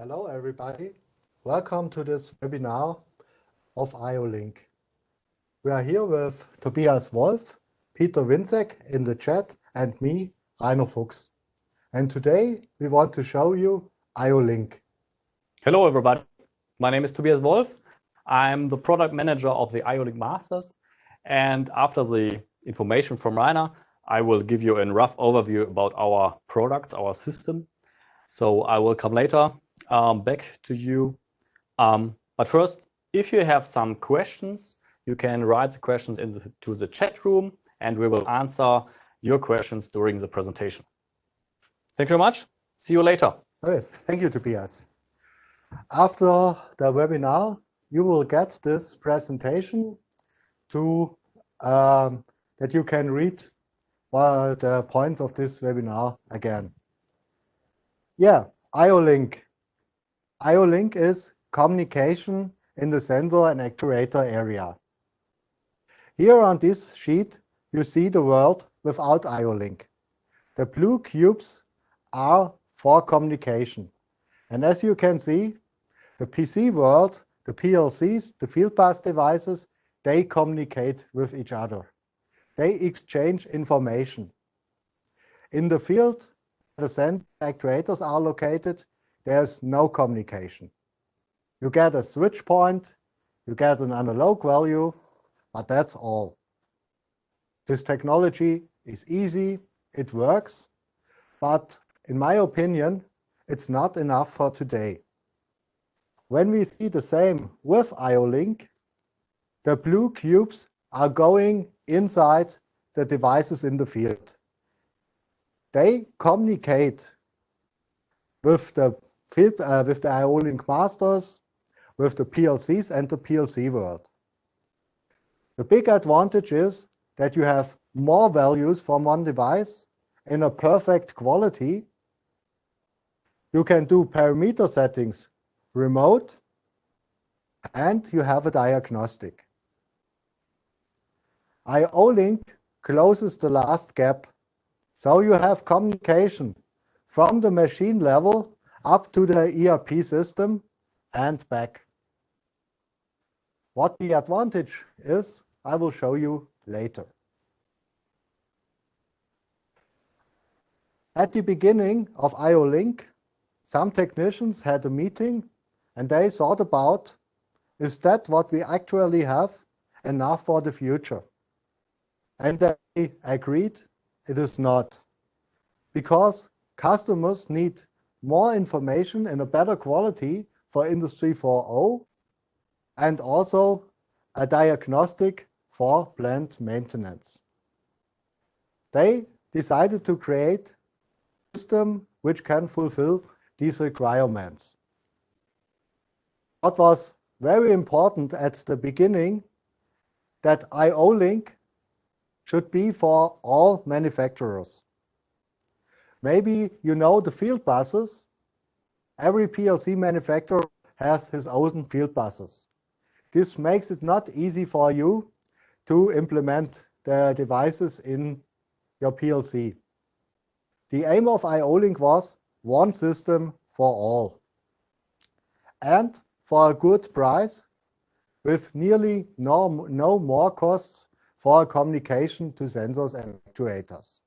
Hello everybody. Welcome to this webinar of IO-Link. We are here with Tobias Wolf, Peter Winzek in the chat, and me, Rainer Fuchs. And today we want to show you IO-Link. Hello everybody. My name is Tobias Wolf. I'm the product manager of the IO-Link Masters. And after the information from Rainer, I will give you a rough overview about our products, our system. So I will come later back to you. But first, if you have some questions, you can write the questions into the chat room and we will answer your questions during the presentation. Thank you very much. See you later. Okay, thank you, Tobias. After the webinar, you will get this presentation that you can read the points of this webinar again. Yeah, IO-Link. IO-Link is communication in the sensor and actuator area. Here on this sheet, you see the world without IO-Link. The blue cubes are for communication. And as you can see, the PC world, the PLCs, the field bus devices, they communicate with each other. They exchange information. In the field, the sensor actuators are located, there's no communication. You get a switch point, you get an analog value, but that's all. This technology is easy, it works, but in my opinion, it's not enough for today. When we see the same with IO-Link, the blue cubes are going inside the devices in the field. They communicate with the IO-Link masters, with the PLCs and the PLC world. The big advantage is that you have more values from one device in a perfect quality. You can do parameter settings remote, and you have a diagnostic. IO-Link closes the last gap, so you have communication from the machine level up to the ERP system and back. What the advantage is, I will show you later. At the beginning of IO-Link, some technicians had a meeting and they thought about, is that what we actually have enough for the future? And they agreed it is not, because customers need more information in a better quality for Industry 4.0 and also a diagnostic for plant maintenance. They decided to create a system which can fulfill these requirements. What was very important at the beginning, that IO-Link should be for all manufacturers. Maybe you know the field buses. Every PLC manufacturer has his own field buses. This makes it not easy for you to implement the devices in your PLC. The aim of IO-Link was one system for all. And for a good price, with nearly no more costs for communication to sensors and actuators.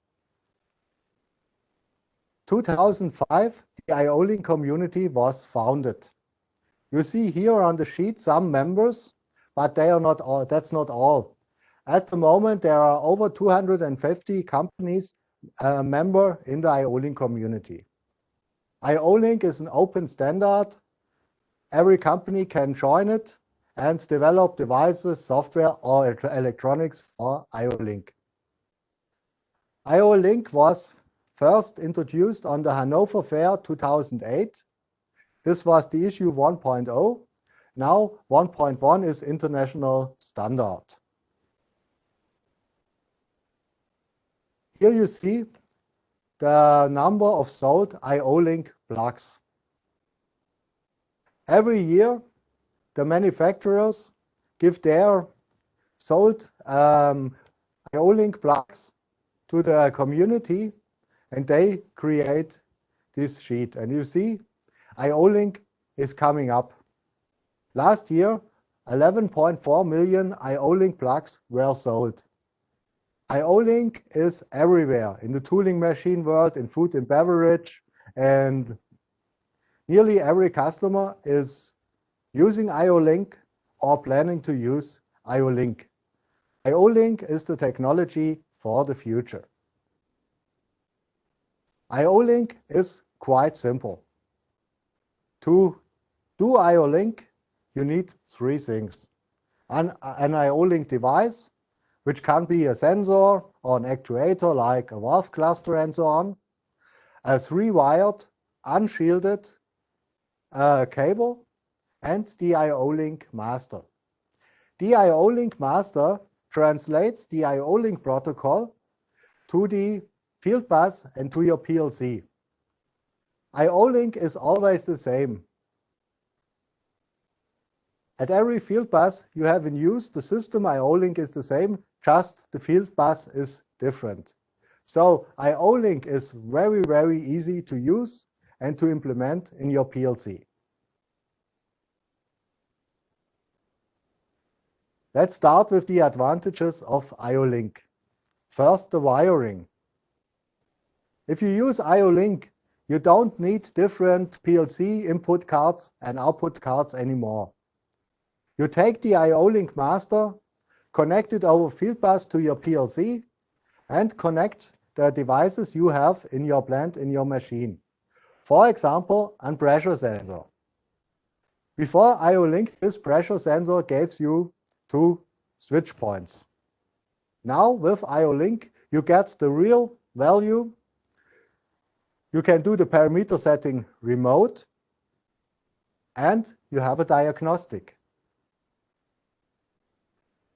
2005, the IO-Link community was founded. You see here on the sheet some members, but they are not all. That's not all. At the moment, there are over 250 companies member in the IO-Link community. IO-Link is an open standard. Every company can join it and develop devices, software, or electronics for IO-Link. IO-Link was first introduced on the Hannover Fair 2008. This was the issue 1.0. Now 1.1 is international standard. Here you see the number of sold IO-Link plugs. Every year, the manufacturers give their sold IO-Link plugs to the community and they create this sheet. And you see IO-Link is coming up. Last year, 11.4 million IO-Link plugs were sold. IO-Link is everywhere in the tooling machine world, in food and beverage, and nearly every customer is using IO-Link or planning to use IO-Link. IO-Link is the technology for the future. IO-Link is quite simple. To do IO-Link, you need three things. An IO-Link device, which can be a sensor or an actuator like a valve cluster and so on, a three-wired, unshielded cable, and the IO-Link master. The IO-Link master translates the IO-Link protocol to the field bus and to your PLC. IO-Link is always the same. At every field bus you have in use, the system IO-Link is the same, just the field bus is different. So IO-Link is very, very easy to use and to implement in your PLC. Let's start with the advantages of IO-Link. First, the wiring. If you use IO-Link, you don't need different PLC input cards and output cards anymore. You take the IO-Link master, connect it over field bus to your PLC, and connect the devices you have in your plant, in your machine. For example, a pressure sensor. Before IO-Link, this pressure sensor gives you two switch points. Now with IO-Link, you get the real value. You can do the parameter setting remote, and you have a diagnostic.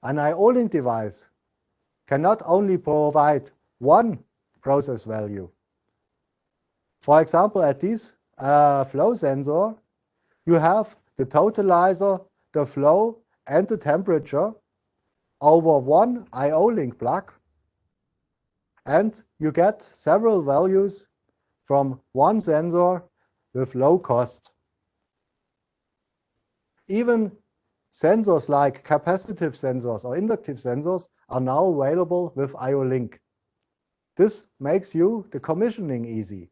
An IO-Link device can not only provide one process value. For example, at this flow sensor, you have the totalizer, the flow, and the temperature over one IO-Link plug, and you get several values from one sensor with low cost. Even sensors like capacitive sensors or inductive sensors are now available with IO-Link. This makes the commissioning easy.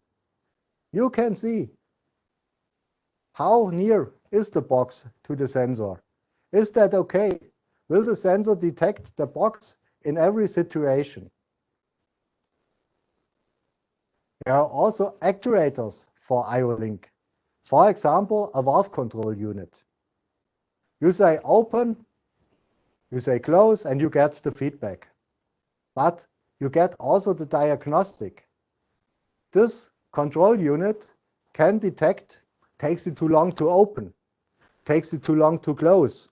You can see how near is the box to the sensor. Is that okay? Will the sensor detect the box in every situation? There are also actuators for IO-Link. For example, a valve control unit. You say open, you say close, and you get the feedback. But you get also the diagnostic. This control unit can detect, takes it too long to open, takes it too long to close.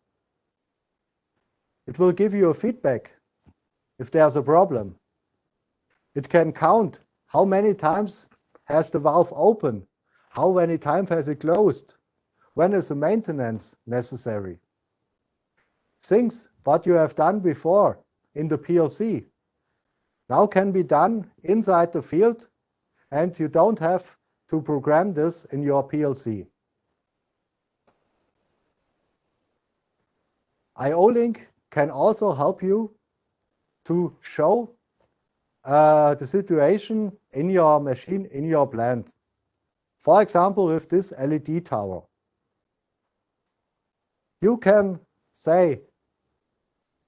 It will give you a feedback if there's a problem. It can count how many times has the valve opened, how many times has it closed, when is the maintenance necessary. Things what you have done before in the PLC now can be done inside the field, and you don't have to program this in your PLC. IO-Link can also help you to show the situation in your machine, in your plant. For example, with this LED tower. You can say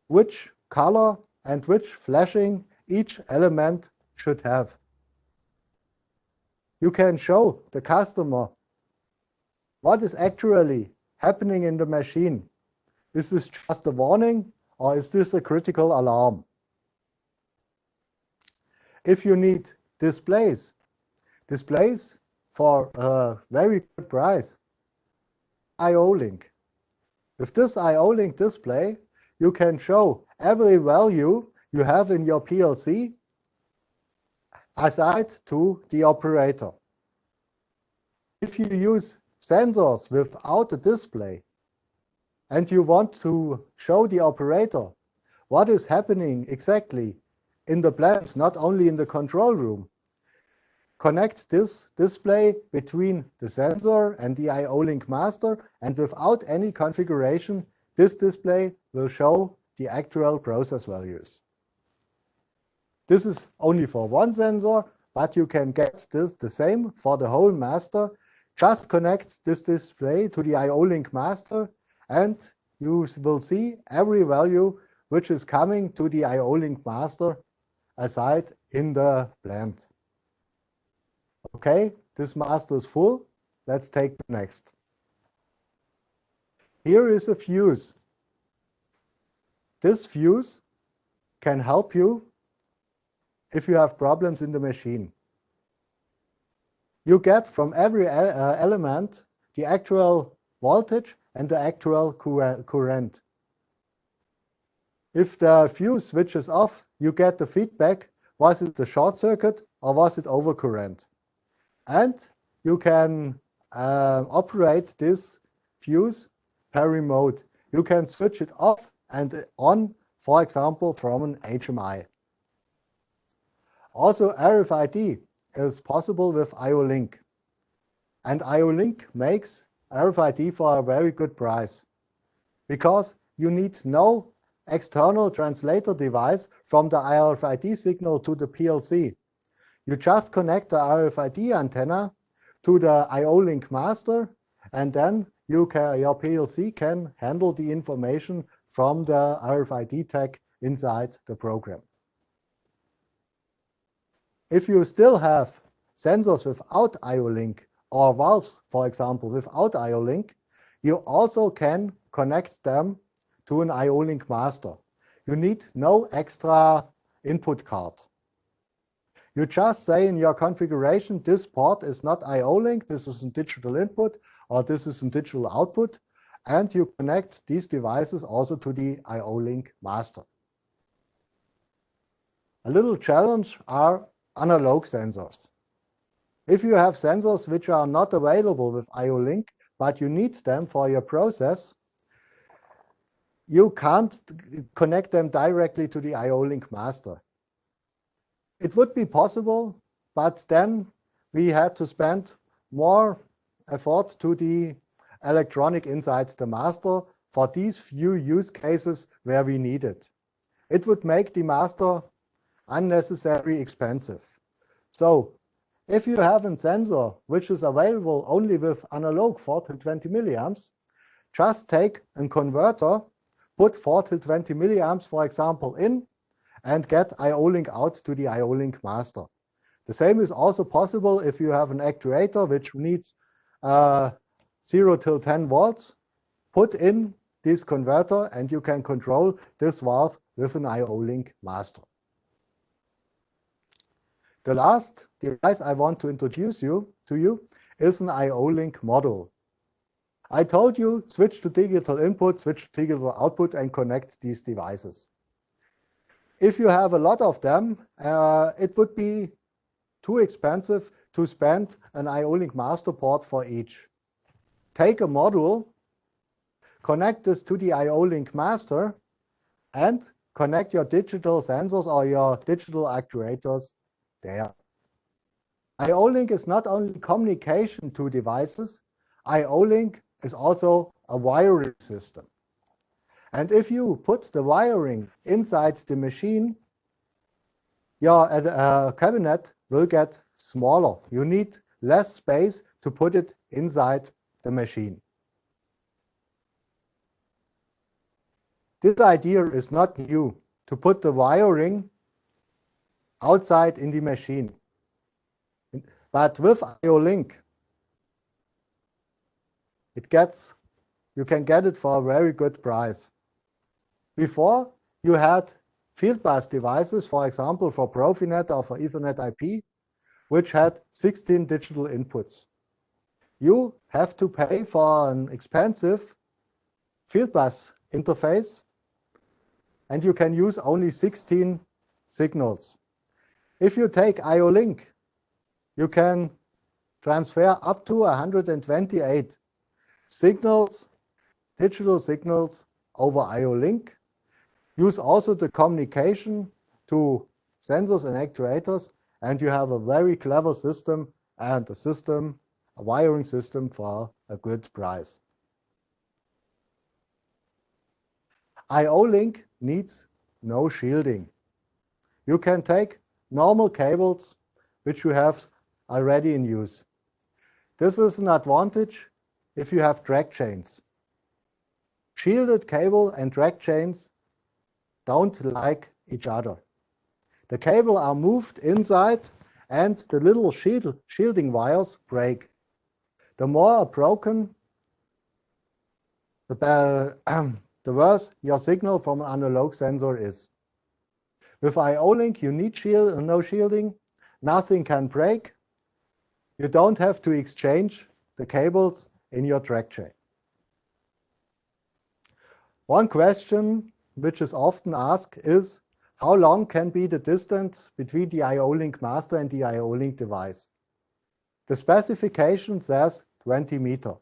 which color and which flashing each element should have. You can show the customer what is actually happening in the machine. Is this just a warning or is this a critical alarm? If you need displays for a very good price, IO-Link. With this IO-Link display, you can show every value you have in your PLC aside to the operator. If you use sensors without a display and you want to show the operator what is happening exactly in the plant, not only in the control room, connect this display between the sensor and the IO-Link master, and without any configuration, this display will show the actual process values. This is only for one sensor, but you can get this the same for the whole master. Just connect this display to the IO-Link master, and you will see every value which is coming to the IO-Link master aside in the plant. Okay, this master is full. Let's take the next. Here is a fuse. This fuse can help you if you have problems in the machine. You get from every element the actual voltage and the actual current. If the fuse switches off, you get the feedback, was it a short circuit or was it overcurrent? And you can operate this fuse per remote. You can switch it off and on, for example, from an HMI. Also, RFID is possible with IO-Link. And IO-Link makes RFID for a very good price, because you need no external translator device from the RFID signal to the PLC. You just connect the RFID antenna to the IO-Link master, and then your PLC can handle the information from the RFID tag inside the program. If you still have sensors without IO-Link, or valves, for example, without IO-Link, you also can connect them to an IO-Link master. You need no extra input card. You just say in your configuration, this port is not IO-Link, this is a digital input, or this is a digital output, and you connect these devices also to the IO-Link master. A little challenge are analog sensors. If you have sensors which are not available with IO-Link, but you need them for your process, you can't connect them directly to the IO-Link master. It would be possible, but then we had to spend more effort to the electronic inside the master for these few use cases where we need it. It would make the master unnecessarily expensive. So if you have a sensor which is available only with analog 4 to 20 milliamps, just take a converter, put 4 to 20 milliamps, for example, in, and get IO-Link out to the IO-Link master. The same is also possible if you have an actuator which needs 0 till 10 volts. Put in this converter and you can control this valve with an IO-Link master. The last device I want to introduce to you is an IO-Link module. I told you, switch to digital input, switch to digital output, and connect these devices. If you have a lot of them, it would be too expensive to spend an IO-Link master port for each. Take a module, connect this to the IO-Link master, and connect your digital sensors or your digital actuators there. IO-Link is not only communication to devices, IO-Link is also a wiring system. And if you put the wiring inside the machine, your cabinet will get smaller. You need less space to put it inside the machine. This idea is not new, to put the wiring outside in the machine. But with IO-Link, you can get it for a very good price. Before, you had field bus devices, for example, for Profinet or for Ethernet IP, which had 16 digital inputs. You have to pay for an expensive field bus interface, and you can use only 16 signals. If you take IO-Link, you can transfer up to 128 signals, digital signals over IO-Link. Use also the communication to sensors and actuators, and you have a very clever system and a wiring system for a good price. IO-Link needs no shielding. You can take normal cables which you have already in use. This is an advantage if you have drag chains. Shielded cable and drag chains don't like each other. The cable are moved inside and the little shielding wires break. The more broken, the worse your signal from an analog sensor is. With IO-Link you need no shielding, nothing can break. You don't have to exchange the cables in your drag chain. One question which is often asked is, how long can be the distance between the IO-Link master and the IO-Link device? The specification says 20 meters.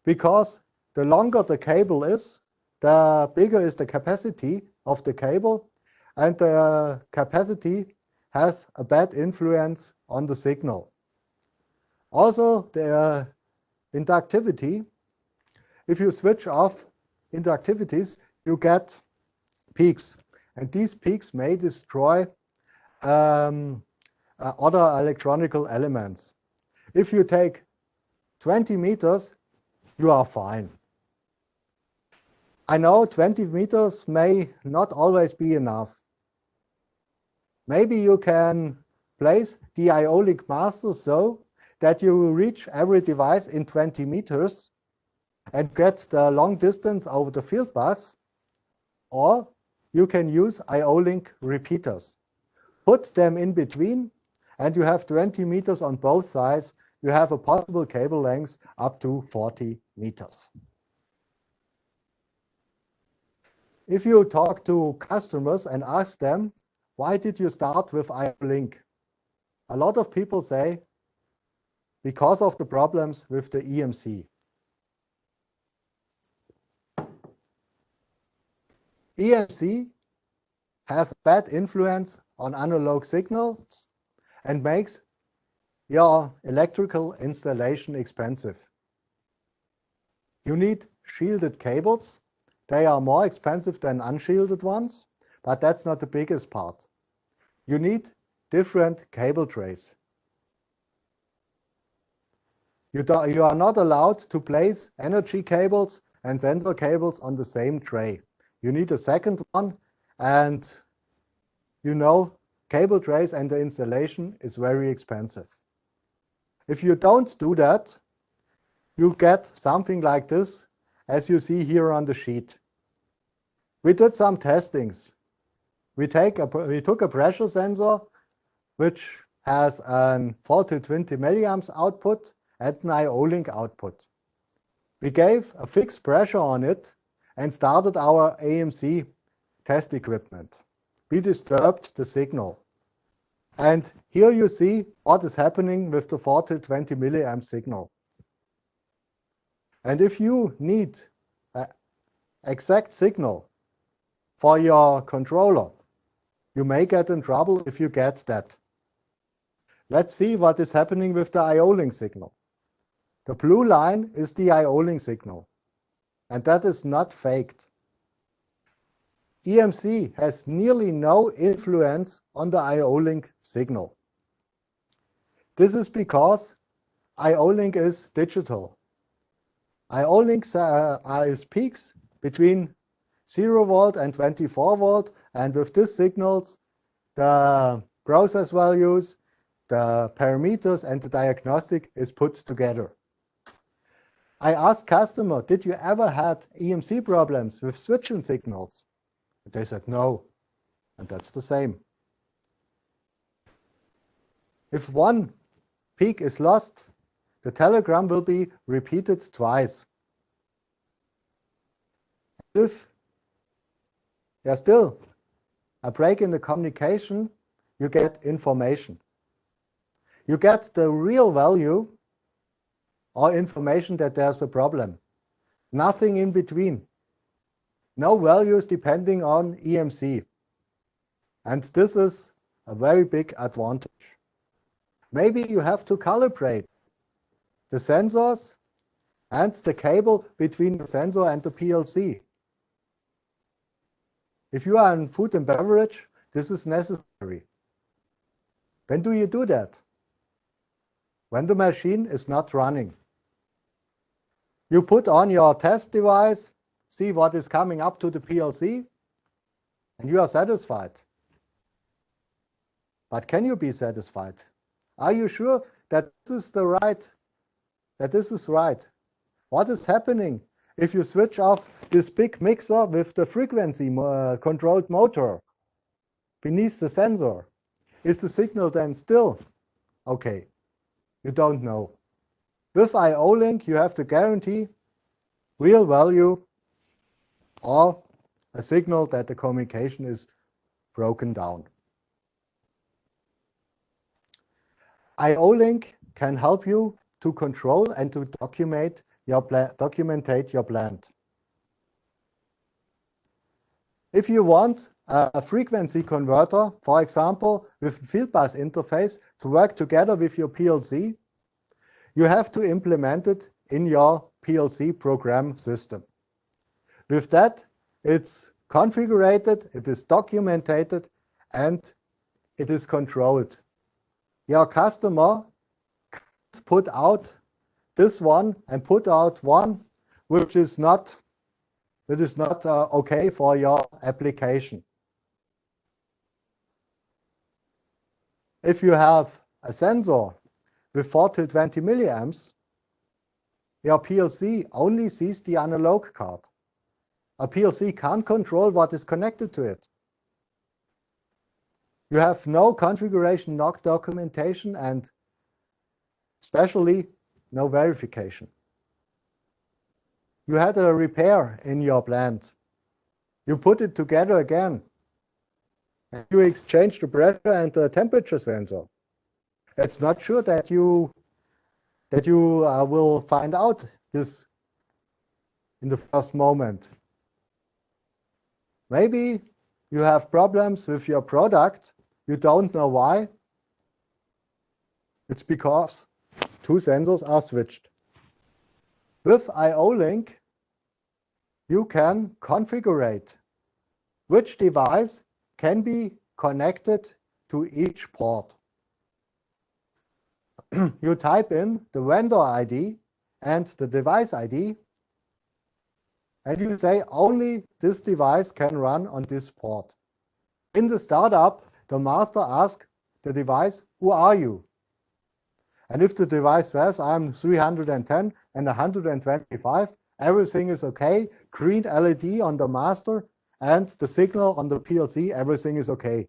Because the longer the cable is, the bigger is the capacity of the cable, and the capacity has a bad influence on the signal. Also, the inductivity, if you switch off inductivities, you get peaks, and these peaks may destroy other electronical elements. If you take 20 meters, you are fine. I know 20 meters may not always be enough. Maybe you can place the IO-Link master so that you will reach every device in 20 meters and get the long distance over the field bus, or you can use IO-Link repeaters. Put them in between and you have 20 meters on both sides. You have a possible cable length up to 40 meters. If you talk to customers and ask them, why did you start with IO-Link? A lot of people say, because of the problems with the EMC. EMC has a bad influence on analog signals and makes your electrical installation expensive. You need shielded cables. They are more expensive than unshielded ones, but that's not the biggest part. You need different cable trays. You are not allowed to place energy cables and sensor cables on the same tray. You need a second one, and you know cable trays and the installation is very expensive. If you don't do that, you get something like this, as you see here on the sheet. We did some testings. We took a pressure sensor which has a 40-20 milliamps output and an IO-Link output. We gave a fixed pressure on it and started our AMC test equipment. We disturbed the signal. And here you see what is happening with the 40-20 milliamp signal. And if you need an exact signal for your controller, you may get in trouble if you get that. Let's see what is happening with the IO-Link signal. The blue line is the IO-Link signal, and that is not faked. EMC has nearly no influence on the IO-Link signal. This is because IO-Link is digital. IO-Link is peaks between 0 volt and 24 volt, and with these signals, the process values, the parameters, and the diagnostic is put together. I asked customer, did you ever had EMC problems with switching signals? They said no, and that's the same. If one peak is lost, the telegram will be repeated twice. If there's still a break in the communication, you get information. You get the real value or information that there's a problem. Nothing in between. No values depending on EMC. And this is a very big advantage. Maybe you have to calibrate the sensors and the cable between the sensor and the PLC. If you are in food and beverage, this is necessary. When do you do that? When the machine is not running. You put on your test device, see what is coming up to the PLC, and you are satisfied. But can you be satisfied? Are you sure that this is right? What is happening if you switch off this big mixer with the frequency controlled motor beneath the sensor? Is the signal then still okay? You don't know. With IO-Link, you have to guarantee real value or a signal that the communication is broken down. IO-Link can help you to control and to documentate your plant. If you want a frequency converter, for example, with field bus interface to work together with your PLC, you have to implement it in your PLC program system. With that, it's configured, it is documented, and it is controlled. Your customer can't put out this one and put out one which is not okay for your application. If you have a sensor with 4 to 20 milliamps, your PLC only sees the analog card. A PLC can't control what is connected to it. You have no configuration, no documentation, and especially no verification. You had a repair in your plant. You put it together again. And you exchange the pressure and the temperature sensor. It's not sure that you will find out this in the first moment. Maybe you have problems with your product. You don't know why. It's because two sensors are switched. With IO-Link, you can configure which device can be connected to each port. You type in the vendor ID and the device ID, and you say only this device can run on this port. In the startup, the master asks the device, who are you? And if the device says, I'm 310 and 125, everything is okay, green LED on the master and the signal on the PLC, everything is okay.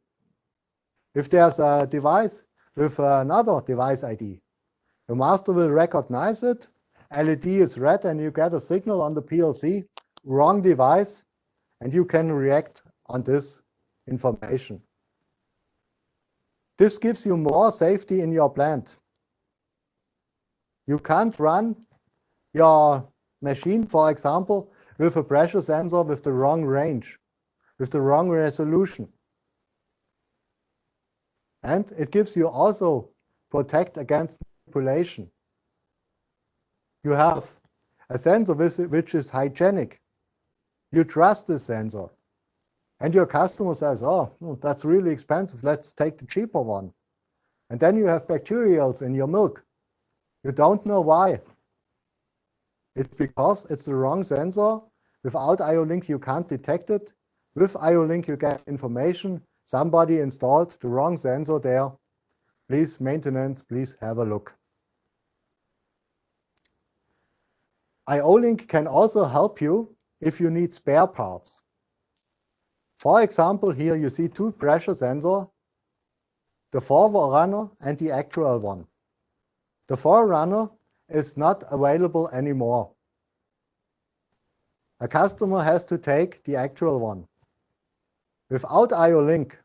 If there's a device with another device ID, the master will recognize it, LED is red, and you get a signal on the PLC, wrong device, and you can react on this information. This gives you more safety in your plant. You can't run your machine, for example, with a pressure sensor with the wrong range, with the wrong resolution. And it gives you also protect against manipulation. You have a sensor which is hygienic. You trust the sensor. And your customer says, oh, that's really expensive, let's take the cheaper one. And then you have bacterials in your milk. You don't know why. It's because it's the wrong sensor. Without IO-Link, you can't detect it. With IO-Link, you get information. Somebody installed the wrong sensor there. Please, maintenance, please have a look. IO-Link can also help you if you need spare parts. For example, here you see two pressure sensors, the forerunner and the actual one. The forerunner is not available anymore. A customer has to take the actual one. Without IO-Link,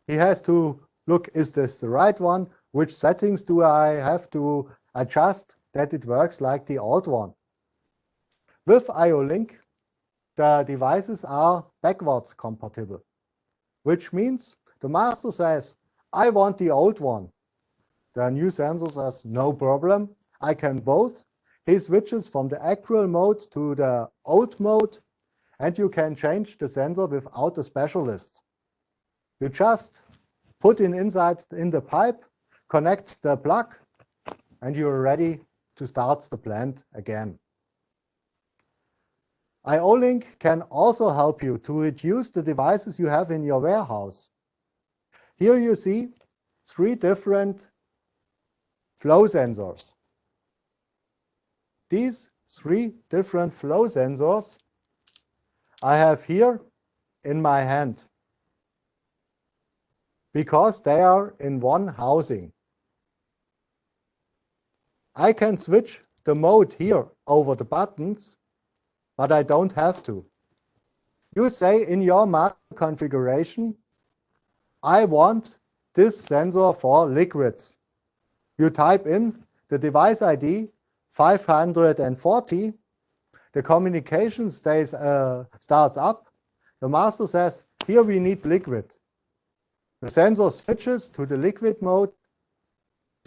he has to look, is this the right one? Which settings do I have to adjust that it works like the old one? With IO-Link, the devices are backwards compatible, which means the master says, I want the old one. The new sensor says, no problem, I can both. He switches from the actual mode to the old mode, and you can change the sensor without a specialist. You just put it inside in the pipe, connect the plug, and you're ready to start the plant again. IO-Link can also help you to reduce the devices you have in your warehouse. Here you see 3 different flow sensors. These 3 different flow sensors I have here in my hand because they are in one housing. I can switch the mode here over the buttons, but I don't have to. You say in your master configuration, I want this sensor for liquids. You type in the device ID 540, the communication starts up. The master says, here we need liquid. The sensor switches to the liquid mode.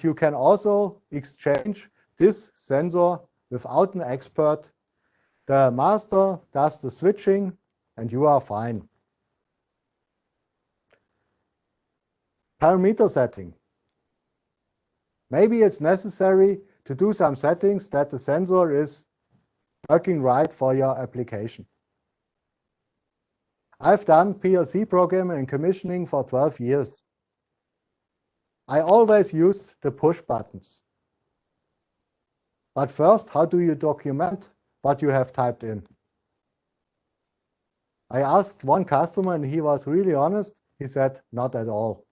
You can also exchange this sensor without an expert. The master does the switching and you are fine. Parameter setting. Maybe it's necessary to do some settings that the sensor is working right for your application. I've done PLC programming and commissioning for 12 years. I always use the push buttons. But first, how do you document what you have typed in? I asked one customer and he was really honest. He said, not at all.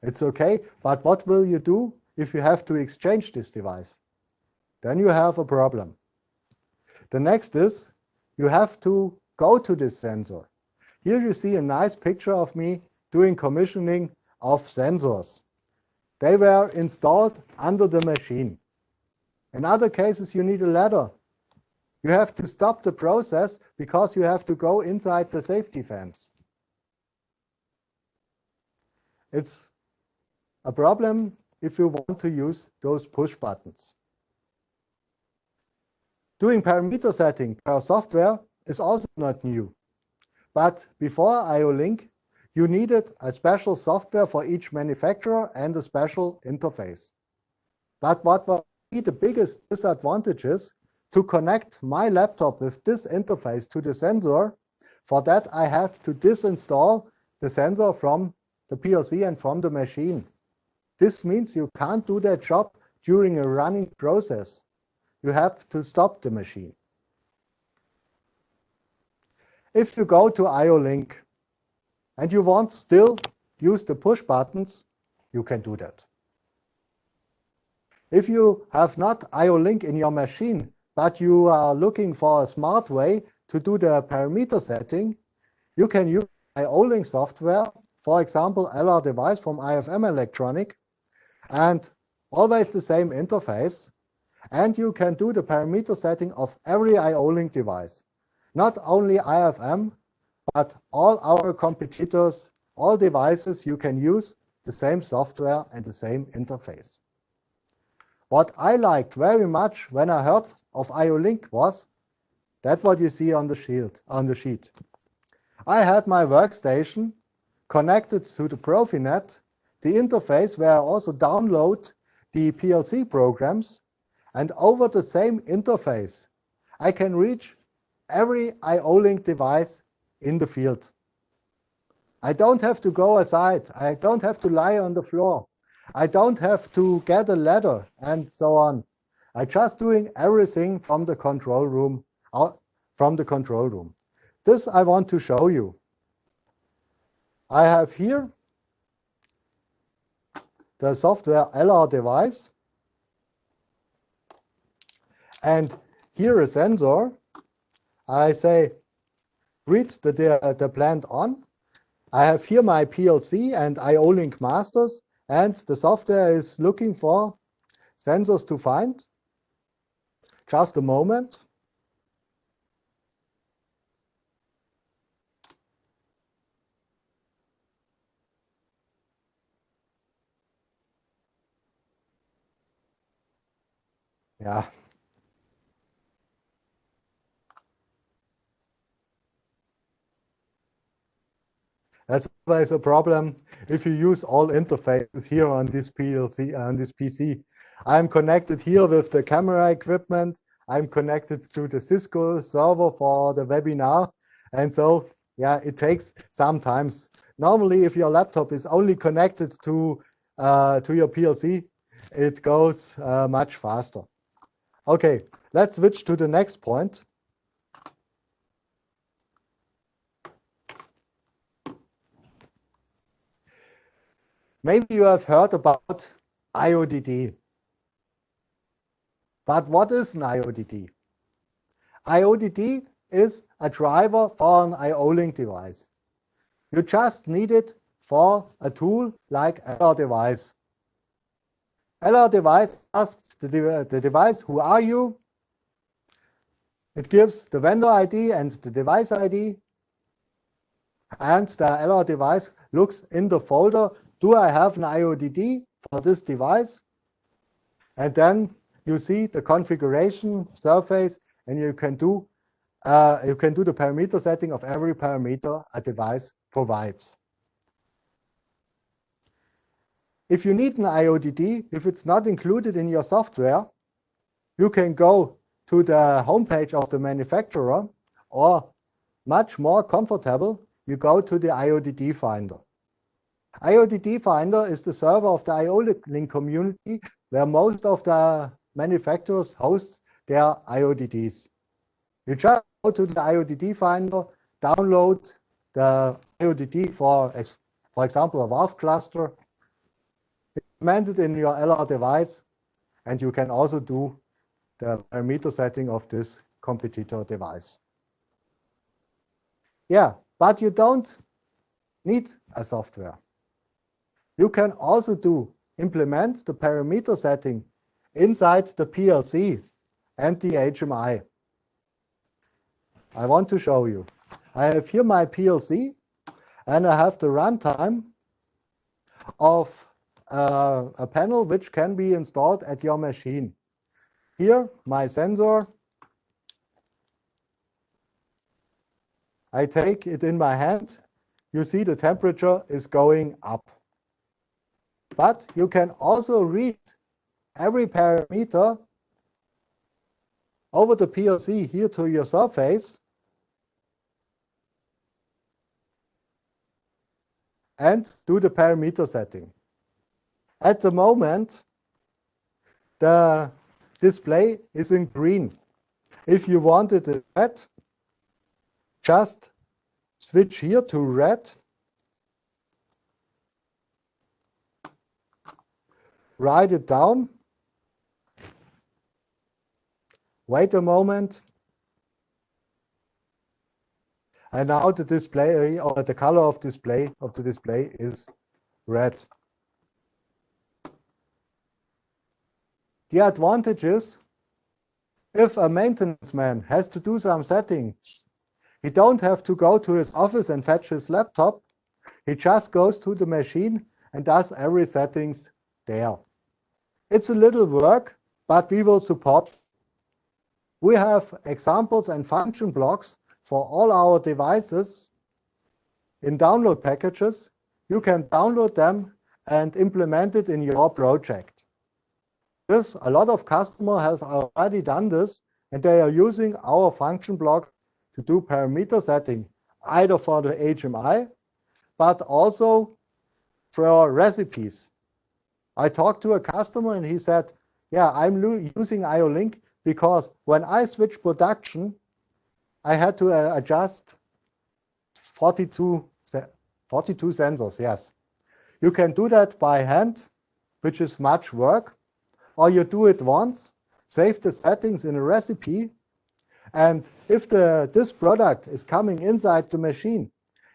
It's okay, but what will you do if you have to exchange this device? Then you have a problem. The next is, you have to go to this sensor. Here you see a nice picture of me doing commissioning of sensors. They were installed under the machine. In other cases, you need a ladder. You have to stop the process because you have to go inside the safety fence. It's a problem if you want to use those push buttons. Doing parameter setting per software is also not new. But before IO-Link, you needed a special software for each manufacturer and a special interface. But what was the biggest disadvantage is to connect my laptop with this interface to the sensor. For that, I have to disinstall the sensor from the PLC and from the machine. This means you can't do that job during a running process. You have to stop the machine. If you go to IO-Link and you want still use the push buttons, you can do that. If you have not IO-Link in your machine, but you are looking for a smart way to do the parameter setting, you can use IO-Link software, for example, LR device from IFM Electronic, and always the same interface. And you can do the parameter setting of every IO-Link device. Not only IFM, but all our competitors, all devices, you can use the same software and the same interface. What I liked very much when I heard of IO-Link was that what you see on the sheet. I had my workstation connected to the Profinet, the interface where I also download the PLC programs, and over the same interface, I can reach every IO-Link device in the field. I don't have to go aside. I don't have to lie on the floor. I don't have to get a ladder and so on. I'm just doing everything from the control room. This I want to show you. I have here the software LR device. And here a sensor. I say, read the plant on. I have here my PLC and IO-Link masters, and the software is looking for sensors to find. Just a moment. Yeah. That's always a problem if you use all interfaces here on this PLC, on this PC. I'm connected here with the camera equipment. I'm connected to the Cisco server for the webinar. And so, yeah, it takes some time. Normally, if your laptop is only connected to your PLC, it goes much faster. Okay, let's switch to the next point. Maybe you have heard about IODD. But what is an IODD? IODD is a driver for an IO-Link device. You just need it for a tool like LR-Device. LR-Device asks the device, who are you? It gives the vendor ID and the device ID. And the LR-Device looks in the folder, do I have an IODD for this device? And then you see the configuration surface, and you can do the parameter setting of every parameter a device provides. If you need an IODD, if it's not included in your software, you can go to the homepage of the manufacturer, or much more comfortable, you go to the IODD Finder. IODD Finder is the server of the IO-Link community where most of the manufacturers host their IODDs. You just go to the IODD Finder, download the IODD for example, a WARF cluster, implement it in your LR-Device, and you can also do the parameter setting of this competitor device. Yeah, but you don't need a software. You can also implement the parameter setting inside the PLC and the HMI. I want to show you. I have here my PLC, and I have the runtime of a panel which can be installed at your machine. Here, my sensor. I take it in my hand. You see the temperature is going up. But you can also read every parameter over the PLC here to your surface and do the parameter setting. At the moment, the display is in green. If you want it in red, just switch here to red. Write it down. Wait a moment. And now the display, or the color of the display is red. The advantage is, if a maintenance man has to do some settings, he don't have to go to his office and fetch his laptop. He just goes to the machine and does every settings there. It's a little work, but we will support. We have examples and function blocks for all our devices in download packages. You can download them and implement it in your project. A lot of customers have already done this, and they are using our function block to do parameter setting, either for the HMI, but also for recipes. I talked to a customer and he said, yeah, I'm using IO-Link because when I switch production, I had to adjust 42 sensors, yes. You can do that by hand, which is much work, or you do it once, save the settings in a recipe, and if this product is coming inside the machine,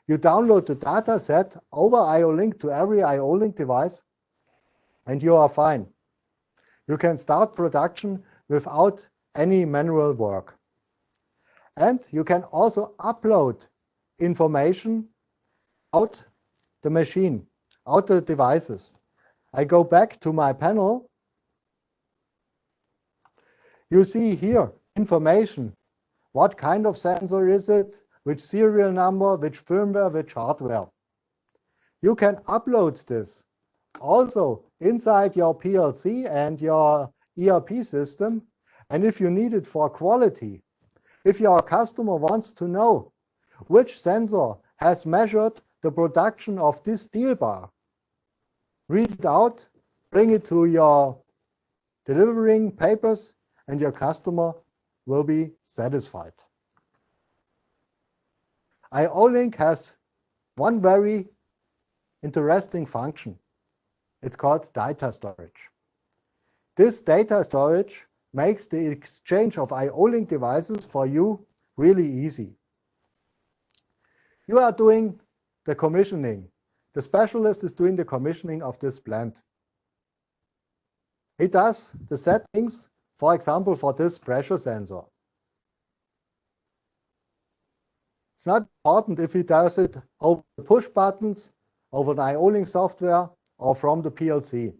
you download the data set over IO-Link to every IO-Link device, and you are fine. You can start production without any manual work. And you can also upload information out the machine, out the devices. I go back to my panel. You see here information. What kind of sensor is it? Which serial number, which firmware, which hardware. You can upload this also inside your PLC and your ERP system. And if you need it for quality, if your customer wants to know which sensor has measured the production of this steel bar, read it out, bring it to your delivering papers, and your customer will be satisfied. IO-Link has one very interesting function. It's called data storage. This data storage makes the exchange of IO-Link devices for you really easy. You are doing the commissioning. The specialist is doing the commissioning of this plant. He does the settings, for example, for this pressure sensor. It's not important if he does it over the push buttons, over the IO-Link software, or from the PLC.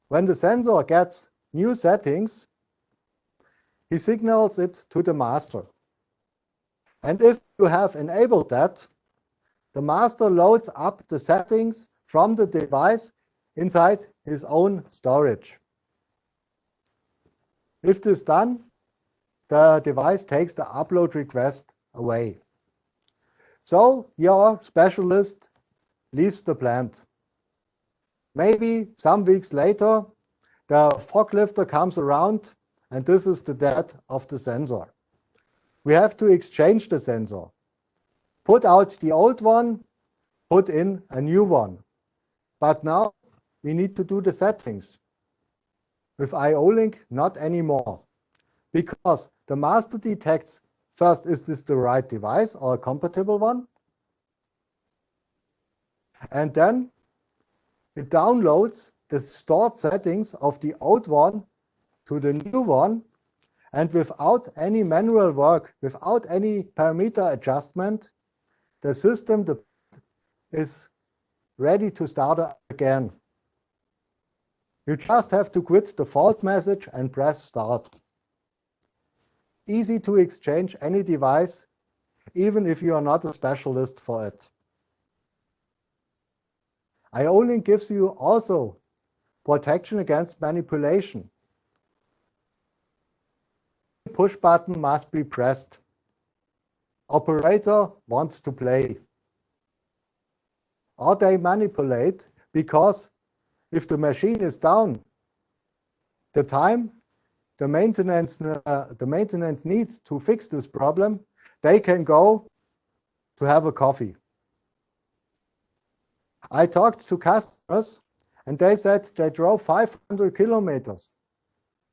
When the sensor gets new settings, he signals it to the master. And if you have enabled that, the master loads up the settings from the device inside his own storage. If this is done, the device takes the upload request away. So your specialist leaves the plant. Maybe some weeks later, the forklifter comes around, and this is the death of the sensor. We have to exchange the sensor. Put out the old one, put in a new one. But now we need to do the settings. With IO-Link, not anymore. Because the master detects first, is this the right device or a compatible one? And then it downloads the stored settings of the old one to the new one, and without any manual work, without any parameter adjustment, the system is ready to start again. You just have to quit the fault message and press start. Easy to exchange any device, even if you are not a specialist for it. IO-Link gives you also protection against manipulation. Push button must be pressed. Operator wants to play. Or they manipulate, because if the machine is down, the time the maintenance needs to fix this problem, they can go to have a coffee. I talked to customers, and they said they drove 500 kilometers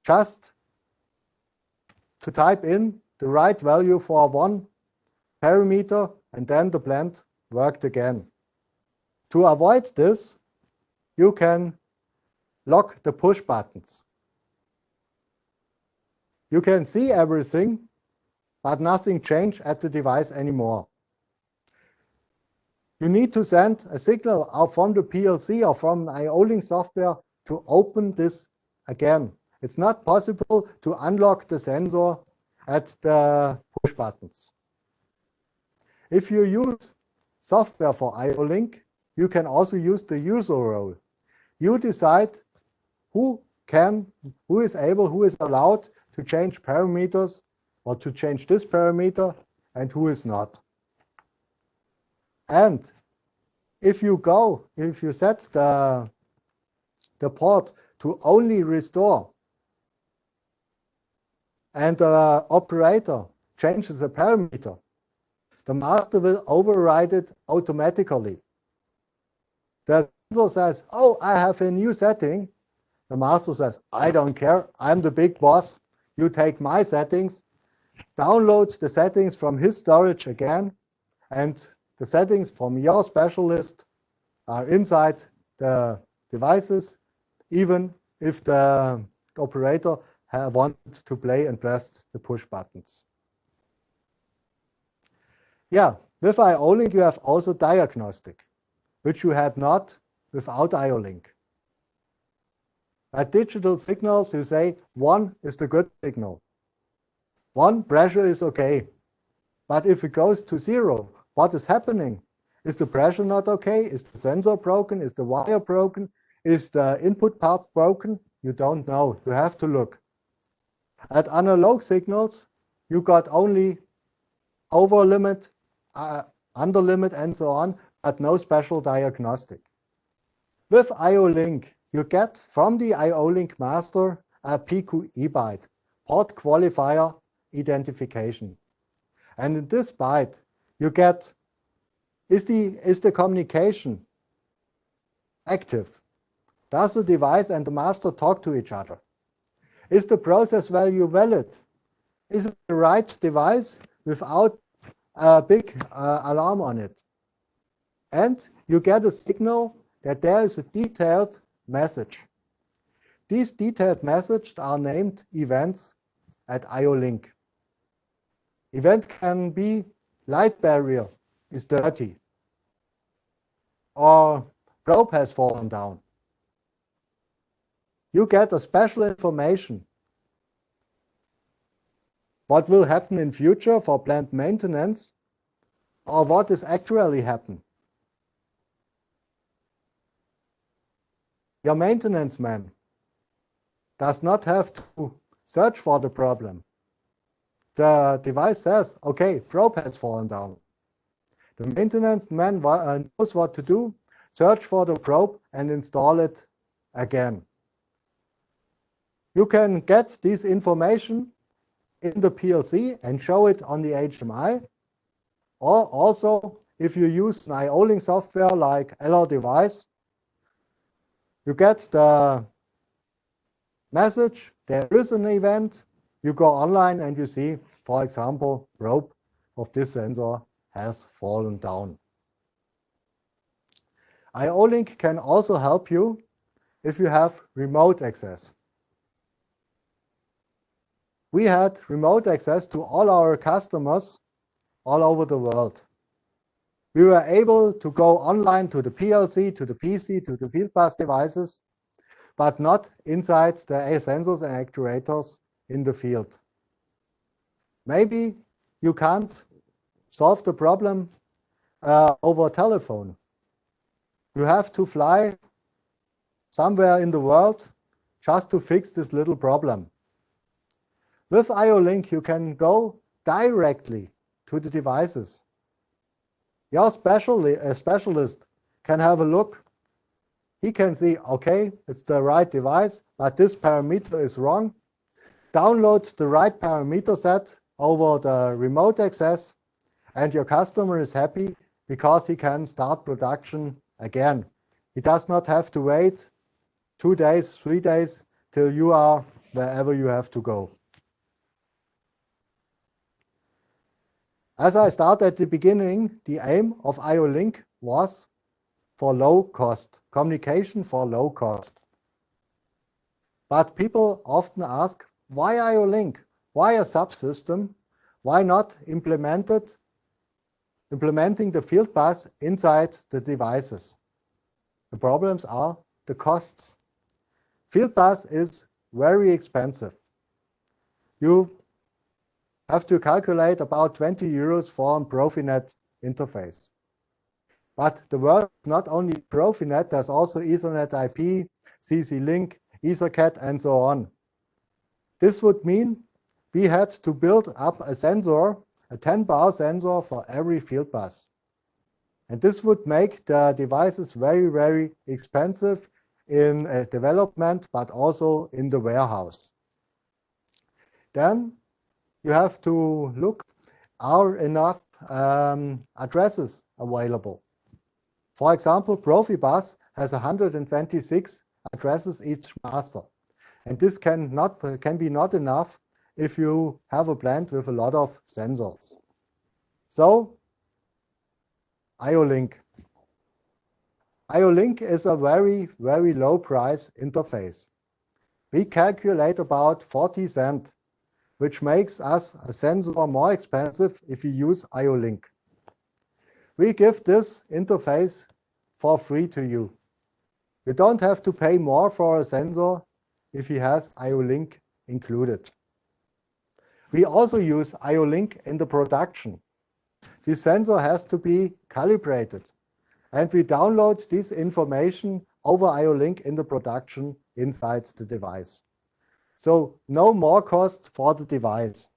just to type in the right value for one parameter, and then the plant worked again. To avoid this, you can lock the push buttons. You can see everything, but nothing changed at the device anymore. You need to send a signal out from the PLC or from IO-Link software to open this again. It's not possible to unlock the sensor at the push buttons. If you use software for IO-Link, you can also use the user role. You decide who is able, who is allowed to change parameters or to change this parameter, and who is not. And if you set the port to only restore, and the operator changes a parameter, the master will override it automatically. The sensor says, oh, I have a new setting. The master says, I don't care, I'm the big boss. You take my settings, download the settings from his storage again, and the settings from your specialist are inside the devices, even if the operator wanted to play and press the push buttons. Yeah, with IO-Link you have also diagnostic, which you had not without IO-Link. At digital signals, you say 1 is the good signal. 1 pressure is okay. But if it goes to 0, what is happening? Is the pressure not okay? Is the sensor broken? Is the wire broken? Is the input part broken? You don't know. You have to look. At analog signals, you got only over limit, under limit, and so on, but no special diagnostic. With IO-Link, you get from the IO-Link master a PQE byte, port qualifier identification. And in this byte, you get, is the communication active? Does the device and the master talk to each other? Is the process value valid? Is it the right device without a big alarm on it? And you get a signal that there is a detailed message. These detailed messages are named events at IO-Link. Event can be light barrier is dirty, or probe has fallen down. You get a special information. What will happen in future for plant maintenance, or what is actually happening. Your maintenance man does not have to search for the problem. The device says, okay, probe has fallen down. The maintenance man knows what to do, search for the probe and install it again. You can get this information in the PLC and show it on the HMI. Or also, if you use an IO-Link software like LR Device, you get the message, there is an event, you go online and you see, for example, probe of this sensor has fallen down. IO-Link can also help you if you have remote access. We had remote access to all our customers all over the world. We were able to go online to the PLC, to the PC, to the field bus devices, but not inside the sensors and actuators in the field. Maybe you can't solve the problem over telephone. You have to fly somewhere in the world just to fix this little problem. With IO-Link, you can go directly to the devices. Your specialist can have a look. He can see, okay, it's the right device, but this parameter is wrong. Download the right parameter set over the remote access, and your customer is happy because he can start production again. He does not have to wait 2 days, 3 days till you are wherever you have to go. As I started at the beginning, the aim of IO-Link was for low cost, communication for low cost. But people often ask, why IO-Link? Why a subsystem? Why not implementing the field bus inside the devices? The problems are the costs. Field bus is very expensive. You have to calculate about 20 euros for a Profinet interface. But the world is not only Profinet, there's also Ethernet IP, CC-Link, EtherCAT, and so on. This would mean we had to build up a sensor, a 10-bar sensor for every field bus. And this would make the devices very, very expensive in development, but also in the warehouse. Then you have to look, are enough addresses available? For example, Profibus has 126 addresses each master. And this can be not enough if you have a plant with a lot of sensors. So, IO-Link. IO-Link is a very, very low price interface. We calculate about 40 cents, which makes us a sensor more expensive if you use IO-Link. We give this interface for free to you. You don't have to pay more for a sensor if he has IO-Link included. We also use IO-Link in the production. This sensor has to be calibrated, and we download this information over IO-Link in the production inside the device. So no more cost for the device.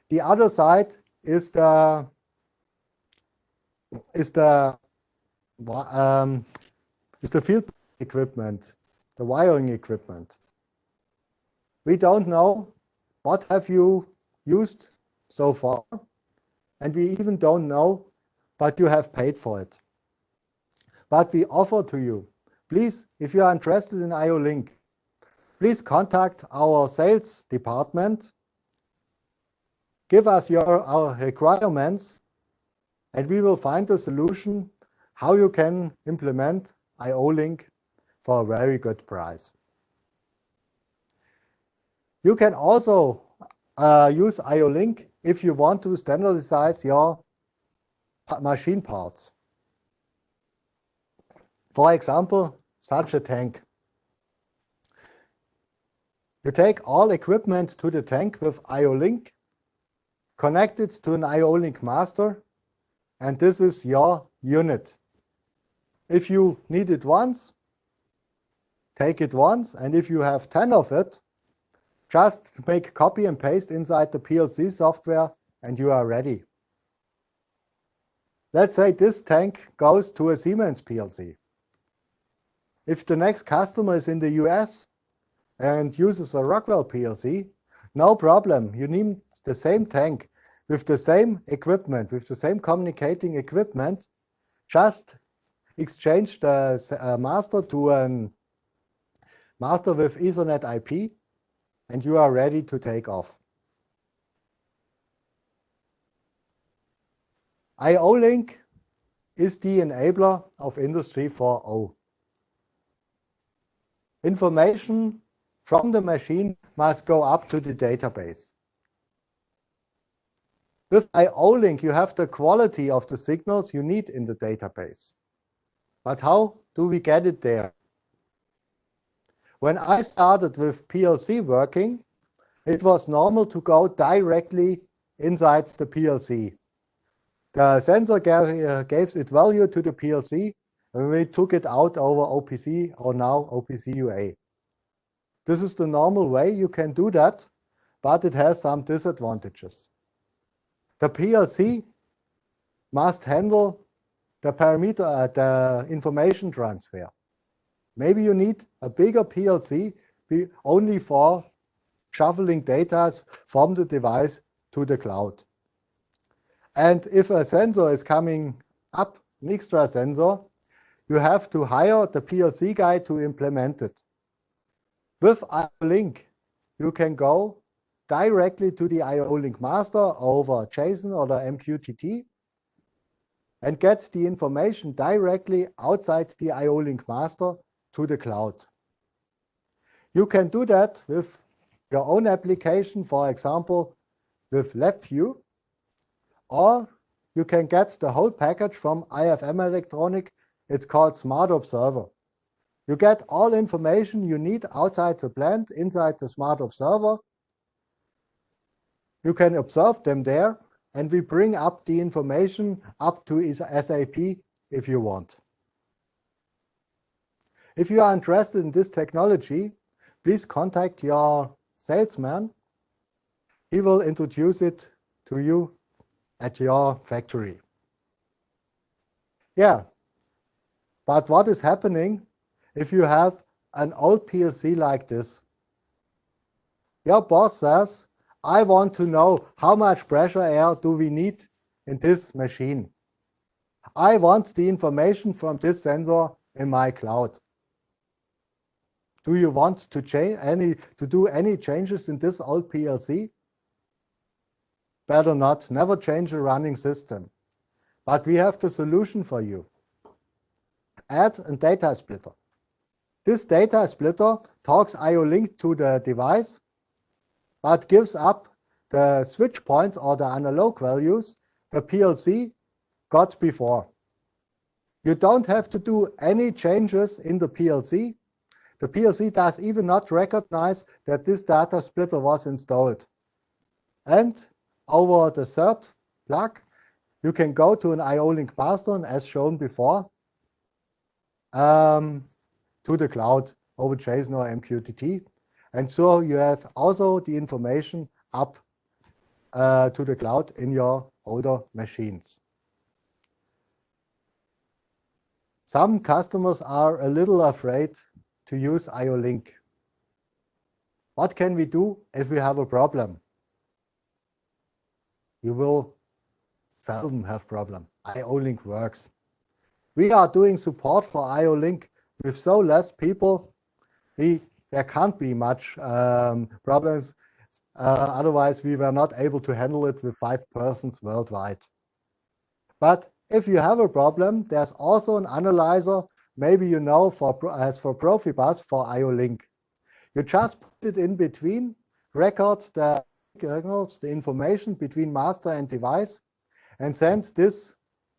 The other side is the field equipment, the wiring equipment. We don't know what have you used so far, and we even don't know what you have paid for it. But we offer to you, please, if you are interested in IO-Link, please contact our sales department, give us our requirements, and we will find a solution how you can implement IO-Link for a very good price. You can also use IO-Link if you want to standardize your machine parts. For example, such a tank. You take all equipment to the tank with IO-Link, connect it to an IO-Link master, and this is your unit. If you need it once, take it once, and if you have 10 of it, just make copy and paste inside the PLC software and you are ready. Let's say this tank goes to a Siemens PLC. If the next customer is in the US and uses a Rockwell PLC, no problem. You need the same tank with the same equipment, with the same communicating equipment. Just exchange the master to a master with Ethernet IP, and you are ready to take off. IO-Link is the enabler of Industry 4.0. Information from the machine must go up to the database. With IO-Link, you have the quality of the signals you need in the database. But how do we get it there? When I started with PLC working, it was normal to go directly inside the PLC. The sensor gave its value to the PLC, and we took it out over OPC or now OPC UA. This is the normal way you can do that, but it has some disadvantages. The PLC must handle the parameter, the information transfer. Maybe you need a bigger PLC only for shuffling data from the device to the cloud. And if a sensor is coming up, an extra sensor, you have to hire the PLC guy to implement it. With IO-Link, you can go directly to the IO-Link master over JSON or the MQTT and get the information directly outside the IO-Link master to the cloud. You can do that with your own application, for example, with LabVIEW, or you can get the whole package from IFM Electronic. It's called Smart Observer. You get all information you need outside the plant, inside the Smart Observer. You can observe them there, and we bring up the information up to SAP if you want. If you are interested in this technology, please contact your salesman. He will introduce it to you at your factory. Yeah, but what is happening if you have an old PLC like this? Your boss says, I want to know how much pressure air do we need in this machine. I want the information from this sensor in my cloud. Do you want to do any changes in this old PLC? Better not, never change a running system. But we have the solution for you. Add a data splitter. This data splitter talks IO-Link to the device, but gives up the switch points or the analog values the PLC got before. You don't have to do any changes in the PLC. The PLC does even not recognize that this data splitter was installed. And over the third plug, you can go to an IO-Link master, and as shown before, to the cloud over JSON or MQTT. And so you have also the information up to the cloud in your older machines. Some customers are a little afraid to use IO-Link. What can we do if we have a problem? You will seldom have problem. IO-Link works. We are doing support for IO-Link with so less people. There can't be much problems. Otherwise, we were not able to handle it with 5 persons worldwide. But if you have a problem, there's also an analyzer, maybe you know, as for Profibus for IO-Link. You just put it in between, records the information between master and device, and send this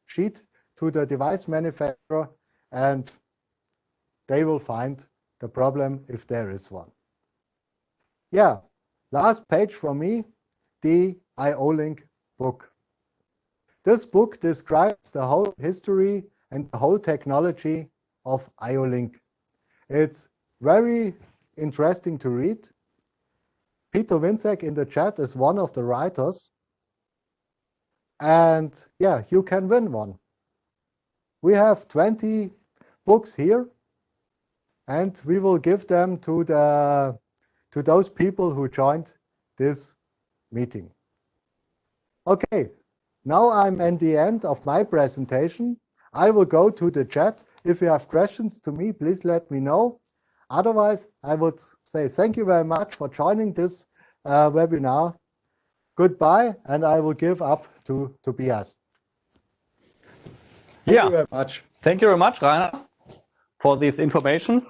sheet to the device manufacturer, and they will find the problem if there is one. Yeah, last page from me, the IO-Link book. This book describes the whole history and the whole technology of IO-Link. It's very interesting to read. Peter Winczek in the chat is one of the writers. And yeah, you can win one. We have 20 books here, and we will give them to those people who joined this meeting. Okay, now I'm at the end of my presentation. I will go to the chat. If you have questions to me, please let me know. Otherwise, I would say thank you very much for joining this webinar. Goodbye, and I will give up to Tobias. Thank you very much. Thank you very much, Rainer, for this information.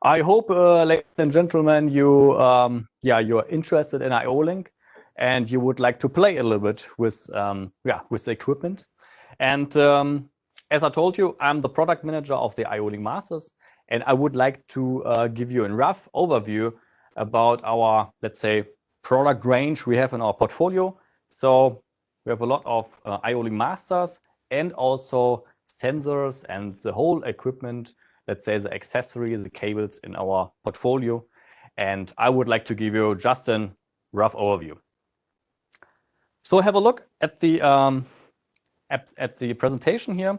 I hope, ladies and gentlemen, you're interested in IO-Link, and you would like to play a little bit with the equipment. And as I told you, I'm the product manager of the IO-Link Masters, and I would like to give you a rough overview about our, let's say, product range we have in our portfolio. So we have a lot of IO-Link Masters and also sensors and the whole equipment, let's say the accessories, the cables in our portfolio. And I would like to give you just a rough overview. So have a look at the presentation here,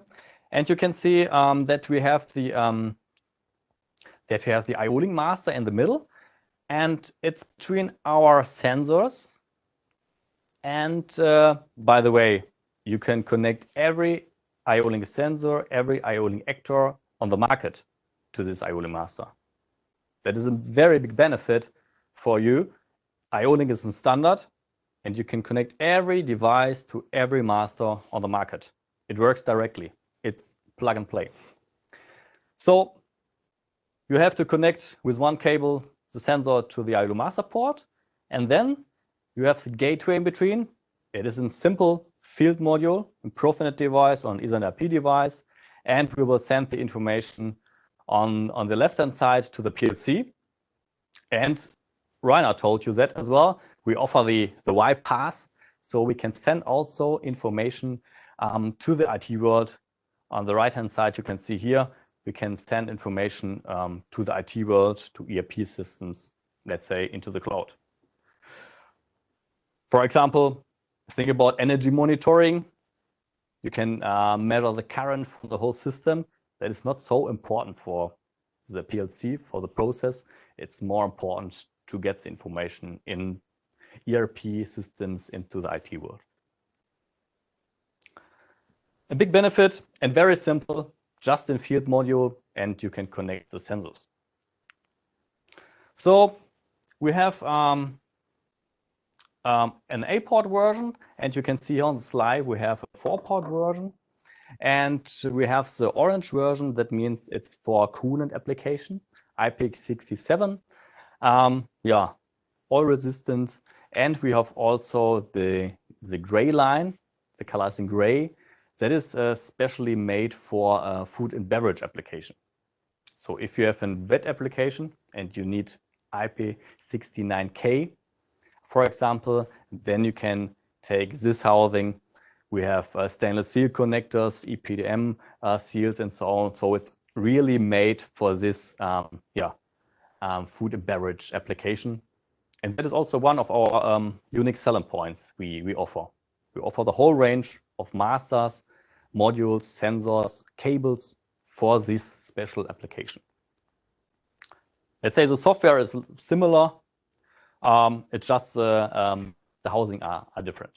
and you can see that we have the IO-Link Master in the middle, and it's between our sensors. And by the way, you can connect every IO-Link sensor, every IO-Link actor on the market to this IO-Link Master. That is a very big benefit for you. IO-Link is a standard, and you can connect every device to every master on the market. It works directly. It's plug and play. So you have to connect with one cable the sensor to the IO-Link Master port, and then you have the gateway in between. It is a simple field module, a Profinet device or an Ethernet IP device, and we will send the information on the left-hand side to the PLC. And Rainer told you that as well. We offer the Y-Pass, so we can send also information to the IT world. On the right-hand side, you can see here, we can send information to the IT world, to ERP systems, let's say, into the cloud. For example, think about energy monitoring. You can measure the current from the whole system. That is not so important for the PLC, for the process. It's more important to get the information in ERP systems into the IT world. A big benefit and very simple, just in field module, and you can connect the sensors. So we have an 8-port version, and you can see on the slide we have a 4-port version, and we have the orange version. That means it's for coolant application, IP67. Oil resistant, and we have also the gray line, the color is in gray. That is specially made for food and beverage application. So if you have a wet application and you need IP69K, for example, then you can take this housing. We have stainless steel connectors, EPDM seals, and so on. So it's really made for this food and beverage application. And that is also one of our unique selling points we offer. We offer the whole range of masters, modules, sensors, cables for this special application. Let's say the software is similar. It's just the housing are different.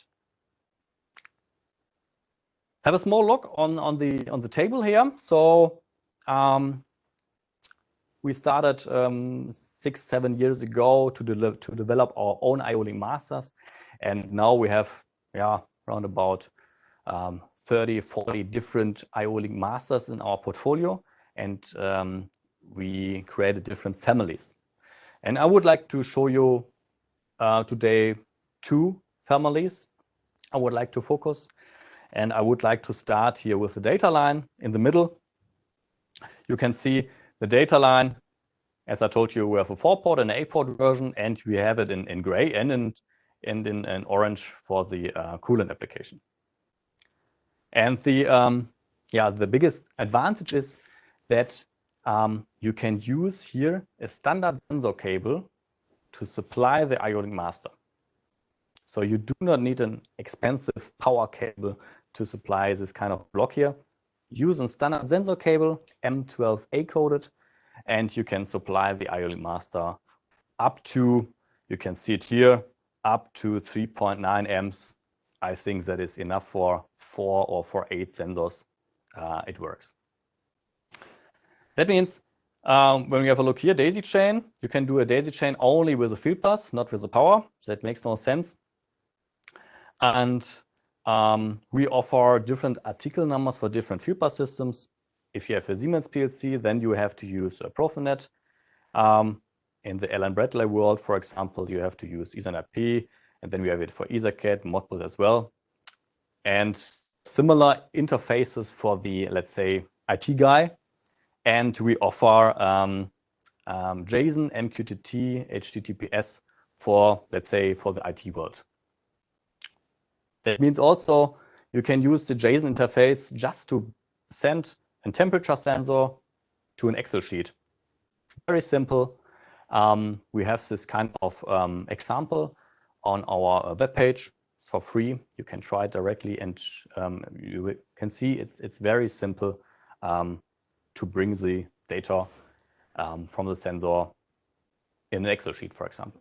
Have a small look on the table here. So we started 6-7 years ago to develop our own IO-Link masters, and now we have around about 30-40 different IO-Link masters in our portfolio, and we created different families. And I would like to show you today 2 families I would like to focus, and I would like to start here with the data line in the middle. You can see the data line. As I told you, we have a 4-port and an 8-port version, and we have it in gray and in orange for the coolant application. And the biggest advantage is that you can use here a standard sensor cable to supply the IO-Link master. So you do not need an expensive power cable to supply this kind of block here. Use a standard sensor cable, M12A coded, and you can supply the IO-Link master up to, you can see it here, up to 3.9 amps. I think that is enough for 4 or for 8 sensors. It works. That means when we have a look here, daisy chain, you can do a daisy chain only with a field bus, not with the power. That makes no sense. And we offer different article numbers for different field bus systems. If you have a Siemens PLC, then you have to use a Profinet. In the Allen Bradley world, for example, you have to use Ethernet P, and then we have it for EtherCAT, Modbus as well. And similar interfaces for the, let's say, IT guy. And we offer JSON, MQTT, HTTPS for, let's say, for the IT world. That means also you can use the JSON interface just to send a temperature sensor to an Excel sheet. It's very simple. We have this kind of example on our web page. It's for free. You can try it directly, and you can see it's very simple to bring the data from the sensor in an Excel sheet, for example.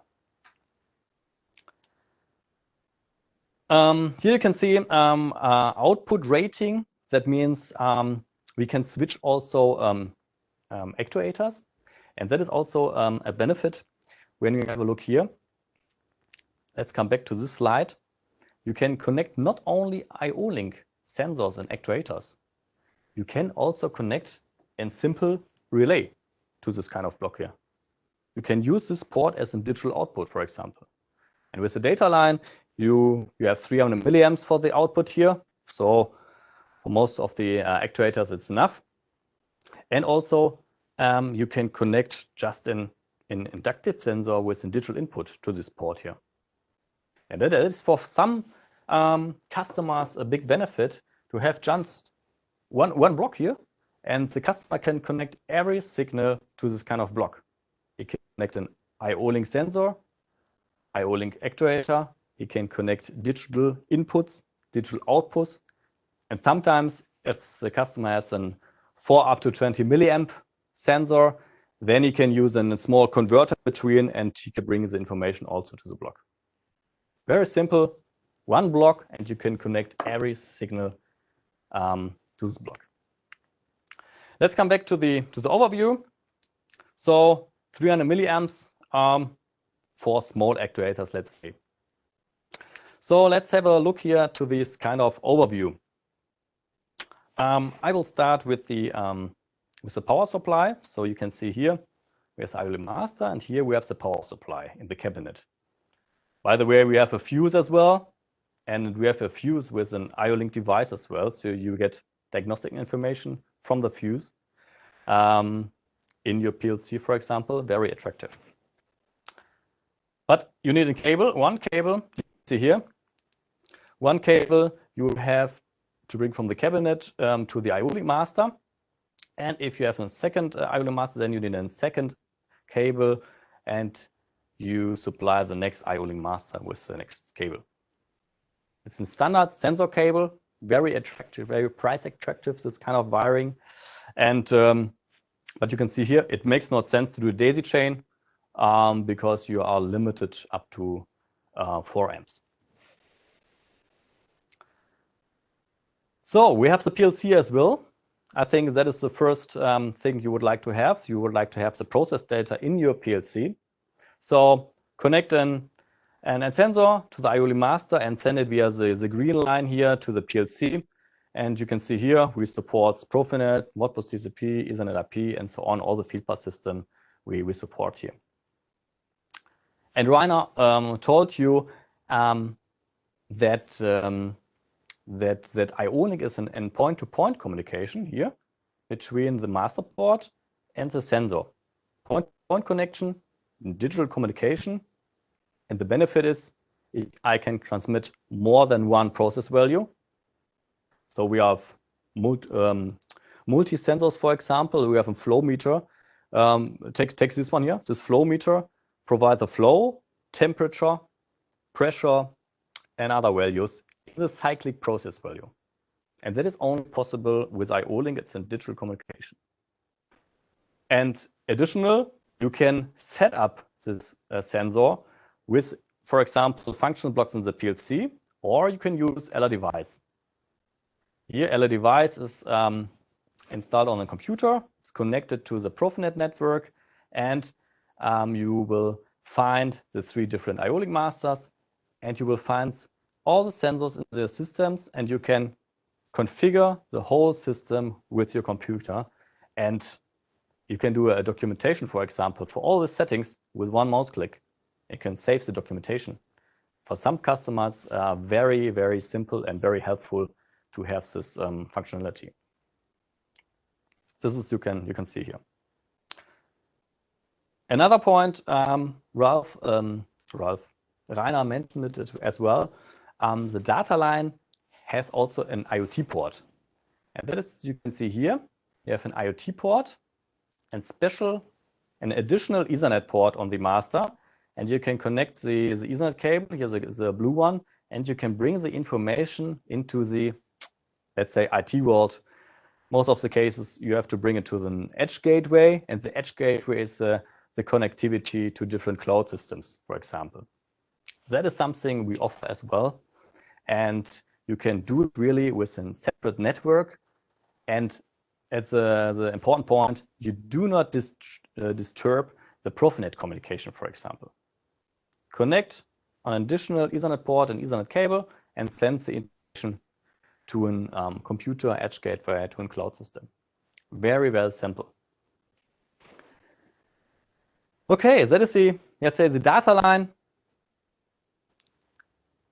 Here you can see output rating. That means we can switch also actuators. And that is also a benefit when you have a look here. Let's come back to this slide. You can connect not only IO-Link sensors and actuators. You can also connect a simple relay to this kind of block here. You can use this port as a digital output, for example. And with the data line, you have 300 milliamps for the output here. So for most of the actuators, it's enough. And also, you can connect just an inductive sensor with a digital input to this port here. And that is for some customers a big benefit to have just one block here, and the customer can connect every signal to this kind of block. He can connect an IO-Link sensor, IO-Link actuator, he can connect digital inputs, digital outputs, and sometimes if the customer has a 4 up to 20 milliamp sensor, then he can use a small converter between, and he can bring the information also to the block. Very simple, one block, and you can connect every signal to this block. Let's come back to the overview. So 300 milliamps for small actuators, let's say. So let's have a look here to this kind of overview. I will start with the power supply. So you can see here, we have the IO-Link master, and here we have the power supply in the cabinet. By the way, we have a fuse as well, and we have a fuse with an IO-Link device as well. So you get diagnostic information from the fuse. in your PLC, for example, very attractive. But you need a cable, one cable, you see here. One cable you have to bring from the cabinet to the IO-Link master. And if you have a second IO-Link master, then you need a second cable and you supply the next IO-Link master with the next cable. It's a standard sensor cable, very attractive, very price attractive, this kind of wiring. And but you can see here, it makes no sense to do a daisy chain because you are limited up to 4 amps. So we have the PLC as well. I think that is the first thing you would like to have. You would like to have the process data in your PLC. So connect an sensor to the IO-Link master and send it via the green line here to the PLC. And you can see here we support Profinet, Modbus TCP, Ethernet IP, and so on, all the field bus system we support here. And Rainer told you that IO-Link is an point-to-point communication here between the master port and the sensor. Point-to-point connection, digital communication, and the benefit is I can transmit more than one process value. So we have multi-sensors, for example. We have a flow meter. Take this one here. This flow meter provides the flow, temperature, pressure, and other values in the cyclic process value. And that is only possible with IO-Link. It's a digital communication. And additional, you can set up this sensor with, for example, functional blocks in the PLC, or you can use LR-Device. Here, LR-Device is installed on a computer. It's connected to the Profinet network, and you will find the 3 different IO-Link masters, and you will find all the sensors in the systems, and you can configure the whole system with your computer. And you can do a documentation, for example, for all the settings with one mouse click. You can save the documentation. For some customers, very, very simple and very helpful to have this functionality. This is you can see here. Another point, Rainer mentioned it as well. The data line has also an IoT port, and that is, you can see here, you have an IoT port and an additional Ethernet port on the master, and you can connect the Ethernet cable, here's the blue one, and you can bring the information into the, let's say, IT world. Most of the cases, you have to bring it to the edge gateway, and the edge gateway is the connectivity to different cloud systems, for example. That is something we offer as well. And you can do it really with a separate network. And at the important point, you do not disturb the Profinet communication, for example. Connect an additional Ethernet port and Ethernet cable and send the information to a computer edge gateway, to a cloud system. Very, very simple. Okay, that is let's say, the data line.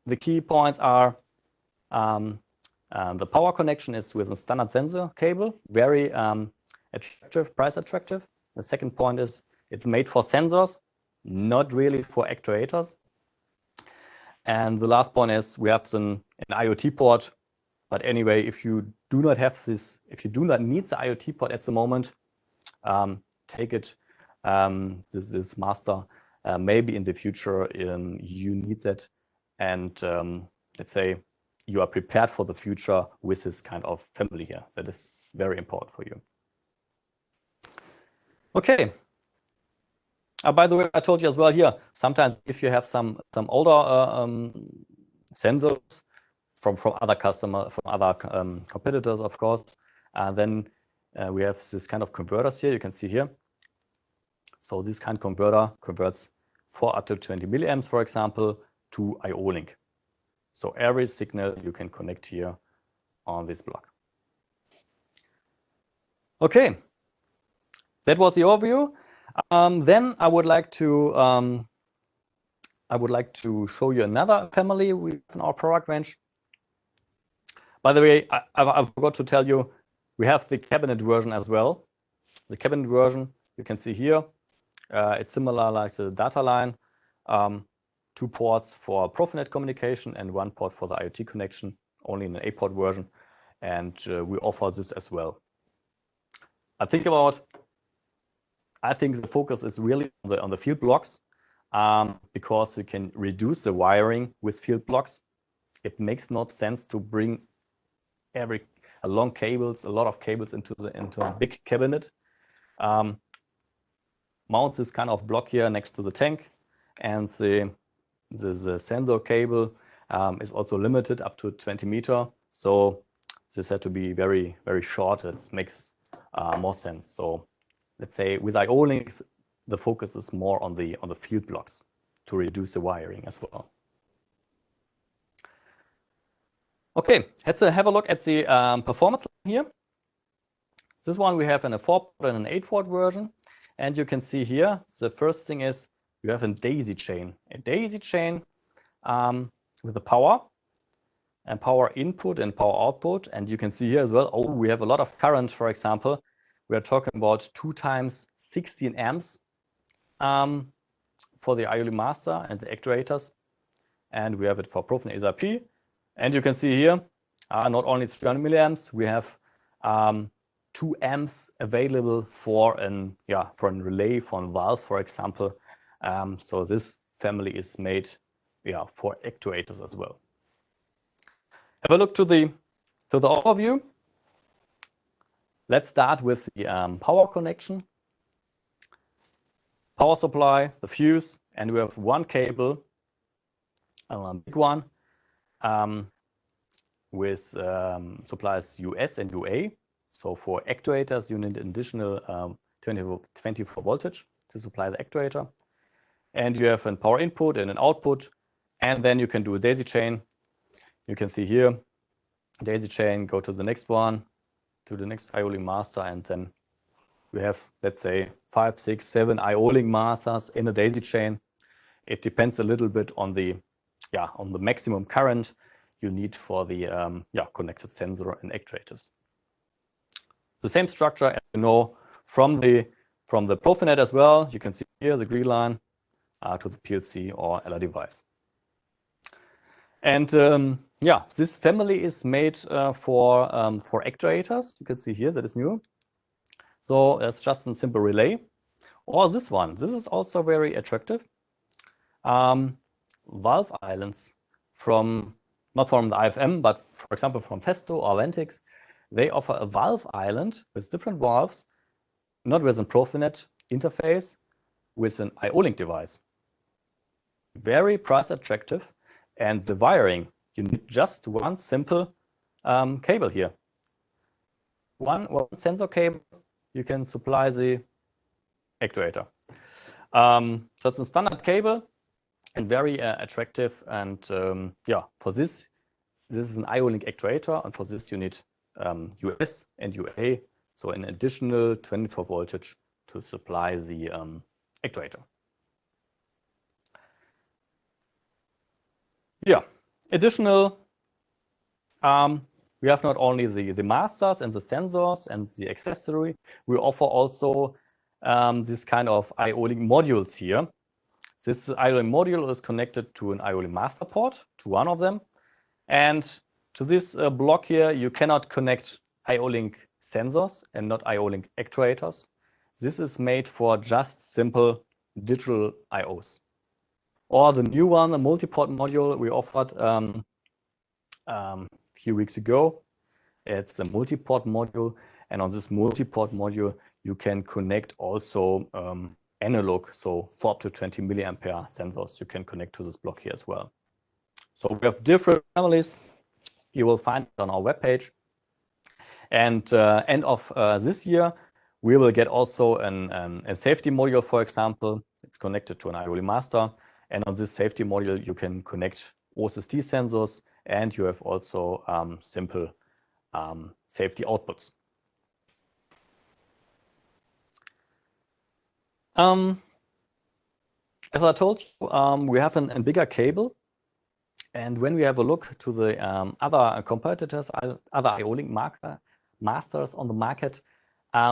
The key points are the power connection is with a standard sensor cable, very attractive, price attractive. The second point is it's made for sensors, not really for actuators. And the last point is we have an IoT port. But anyway, if you do not have this, if you do not need the IoT port at the moment, take it, this master, maybe in the future you need that. And let's say you are prepared for the future with this kind of family here. That is very important for you. Okay. By the way, I told you as well here, sometimes if you have some older sensors from other customers, from other competitors, of course, then we have this kind of converters here. You can see here. So this kind of converter converts 4 up to 20 milliamps, for example, to IO-Link. So every signal you can connect here on this block. Okay, that was the overview. Then I would like to show you another family in our product range. By the way, I forgot to tell you, we have the cabinet version as well. The cabinet version, You can see here, it's similar like the data line. 2 ports for Profinet communication and 1 port for the IoT connection, only in an 8-port version. And we offer this as well. I think the focus is really on the field blocks, because we can reduce the wiring with field blocks. It makes no sense to bring a lot of cables into a big cabinet. Mount this kind of block here next to the tank, and the sensor cable is also limited up to 20 meters. So this had to be very, very short. It makes more sense. So let's say with IO-Link, the focus is more on the field blocks to reduce the wiring as well. Okay, let's have a look at the performance here. This one we have in a 4-port and an 8-port version. And you can see here, the first thing is you have a daisy chain. A daisy chain with the power and power input and power output. And you can see here as well, oh, we have a lot of current, for example. We are talking about 2 times 16 amps for the IO-Link master and the actuators. And we have it for Profinet SiP. And you can see here, not only 300 milliamps, we have 2 amps available for a relay, for a valve, for example. So this family is made for actuators as well. Have a look to the overview. Let's start with the power connection. Power supply, the fuse, and we have 1 cable, a big one, with supplies US and UA. So for actuators, you need additional 24 voltage to supply the actuator. And you have a power input and an output. And then you can do a daisy chain. You can see here, daisy chain, go to the next one, to the next IO-Link master. And then we have, let's say, 5, 6, 7 IO-Link masters in a daisy chain. It depends a little bit on the maximum current you need for the connected sensor and actuators. The same structure, as you know, from the Profinet as well. You can see here the green line to the PLC or LR device. And this family is made for actuators. You can see here that is new. So it's just a simple relay. Or this one. This is also very attractive. Valve islands not from the IFM, but for example from Festo or Ventix. They offer a valve island with different valves, not with a Profinet interface, with an IO-Link device. Very price attractive. And the wiring, you need just 1 simple cable here. One sensor cable, you can supply the actuator. So it's a standard cable and very attractive. And for this is an IO-Link actuator. And for this, you need US and UA, so an additional 24 voltage to supply the actuator. Additional, we have not only the masters and the sensors and the accessory, we offer also this kind of IO-Link modules here. This IO-Link module is connected to an IO-Link master port, to one of them. And to this block here, you cannot connect IO-Link sensors and not IO-Link actuators. This is made for just simple digital IOs. Or the new one, the multi-port module we offered a few weeks ago. It's a multi-port module. And on this multi-port module, you can connect also analog, so 4 to 20 milliampere sensors you can connect to this block here as well. So we have different families. You will find it on our webpage. And end of this year, we will get also a safety module, for example. It's connected to an IO-Link master. And on this safety module, you can connect OSSD sensors, and you have also simple safety outputs. As I told you, we have a bigger cable. And when we have a look to the other competitors, other IO-Link masters on the market,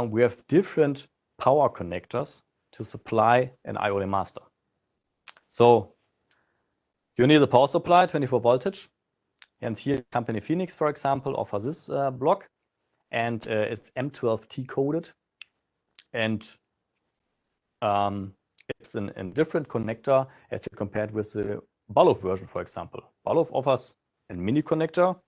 we have different power connectors to supply an I/O-Link master. So you need a power supply, 24 voltage. And here, company Phoenix, for example, offers this block. And it's M12T coded. And it's a different connector as you compared with the Balluff version, for example. Balluff offers a mini connector.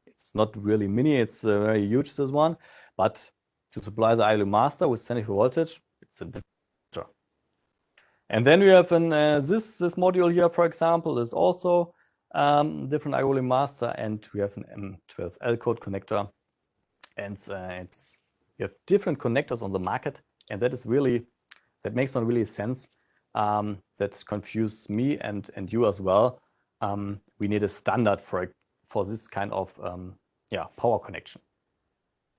It's not really mini, it's very huge, this one. But to supply the I/O-Link master with 24 voltage, it's a different connector. And then we have this module here, for example, is also different I/O-Link master, and we have an M12L code connector. And you have different connectors on the market, and that makes not really sense. That confuses me and you as well. We need a standard for this kind of power connection.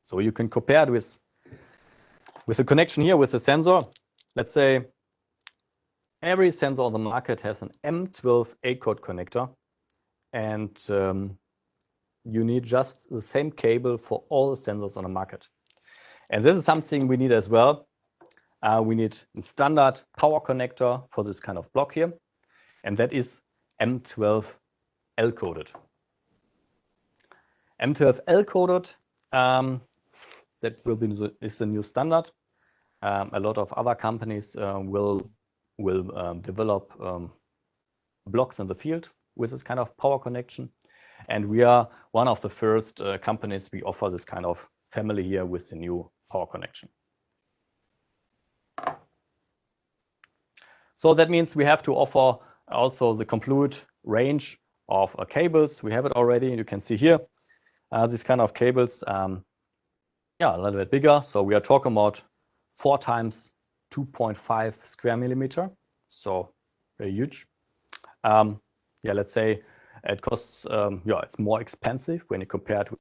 So you can compare it with the connection here with the sensor. Let's say every sensor on the market has an M12A code connector, and you need just the same cable for all the sensors on the market. And this is something we need as well. We need a standard power connector for this kind of block here, and that is M12L coded. M12L coded, that is the new standard. A lot of other companies will develop blocks in the field with this kind of power connection. And we are one of the first companies we offer this kind of family here with the new power connection. So that means we have to offer also the complete range of cables. We have it already. You can see here these kind of cables, a little bit bigger. So we are talking about 4 times 2.5 square millimeter. So very huge. Let's say it costs, it's more expensive when you compare it with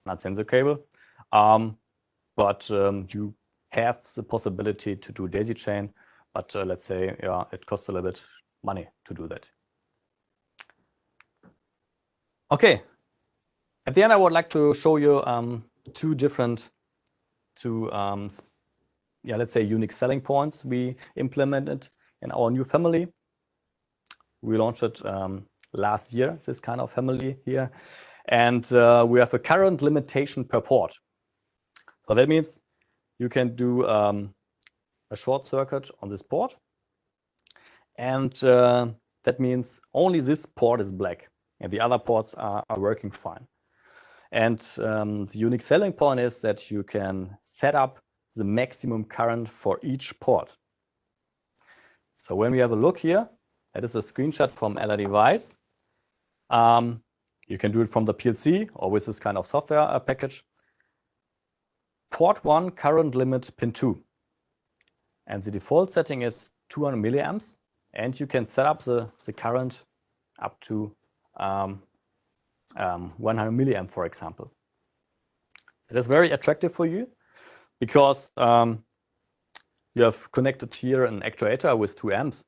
a sensor cable. But you have the possibility to do daisy chain. But let's say, it costs a little bit money to do that. Okay. At the end, I would like to show you let's say unique selling points we implemented in our new family. We launched it last year, this kind of family here. And we have a current limitation per port. So that means you can do a short circuit on this port. And that means only this port is black and the other ports are working fine. And the unique selling point is that you can set up the maximum current for each port. So when we have a look here, that is a screenshot from LRDevice. You can do it from the PLC or with this kind of software package. Port 1 current limit pin 2. And the default setting is 200 milliamps. And you can set up the current up to 100 milliamp, for example. It is very attractive for you because you have connected here an actuator with 2 amps.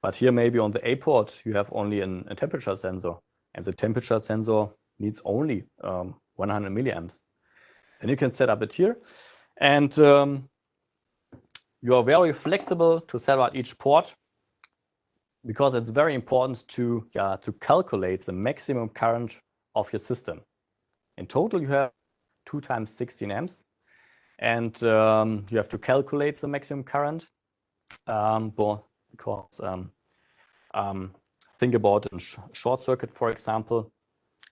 But here maybe on the A port, you have only a temperature sensor. And the temperature sensor needs only 100 milliamps. Then you can set up it here. And you are very flexible to set up each port because it's very important to calculate the maximum current of your system. In total, you have 2 times 16 amps. And you have to calculate the maximum current because think about a short circuit, for example.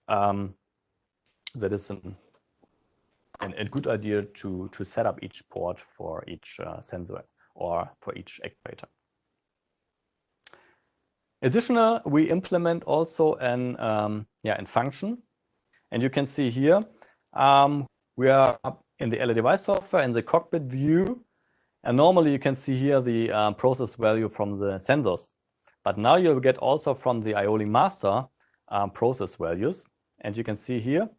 That is a good idea to set up each port for each sensor or for each actuator. Additional, we implement also an function, and you can see here we are up in the LRDevice software in the cockpit view, and normally you can see here the process value from the sensors. But now you will get also from the I/O-Link master process values, and you can see here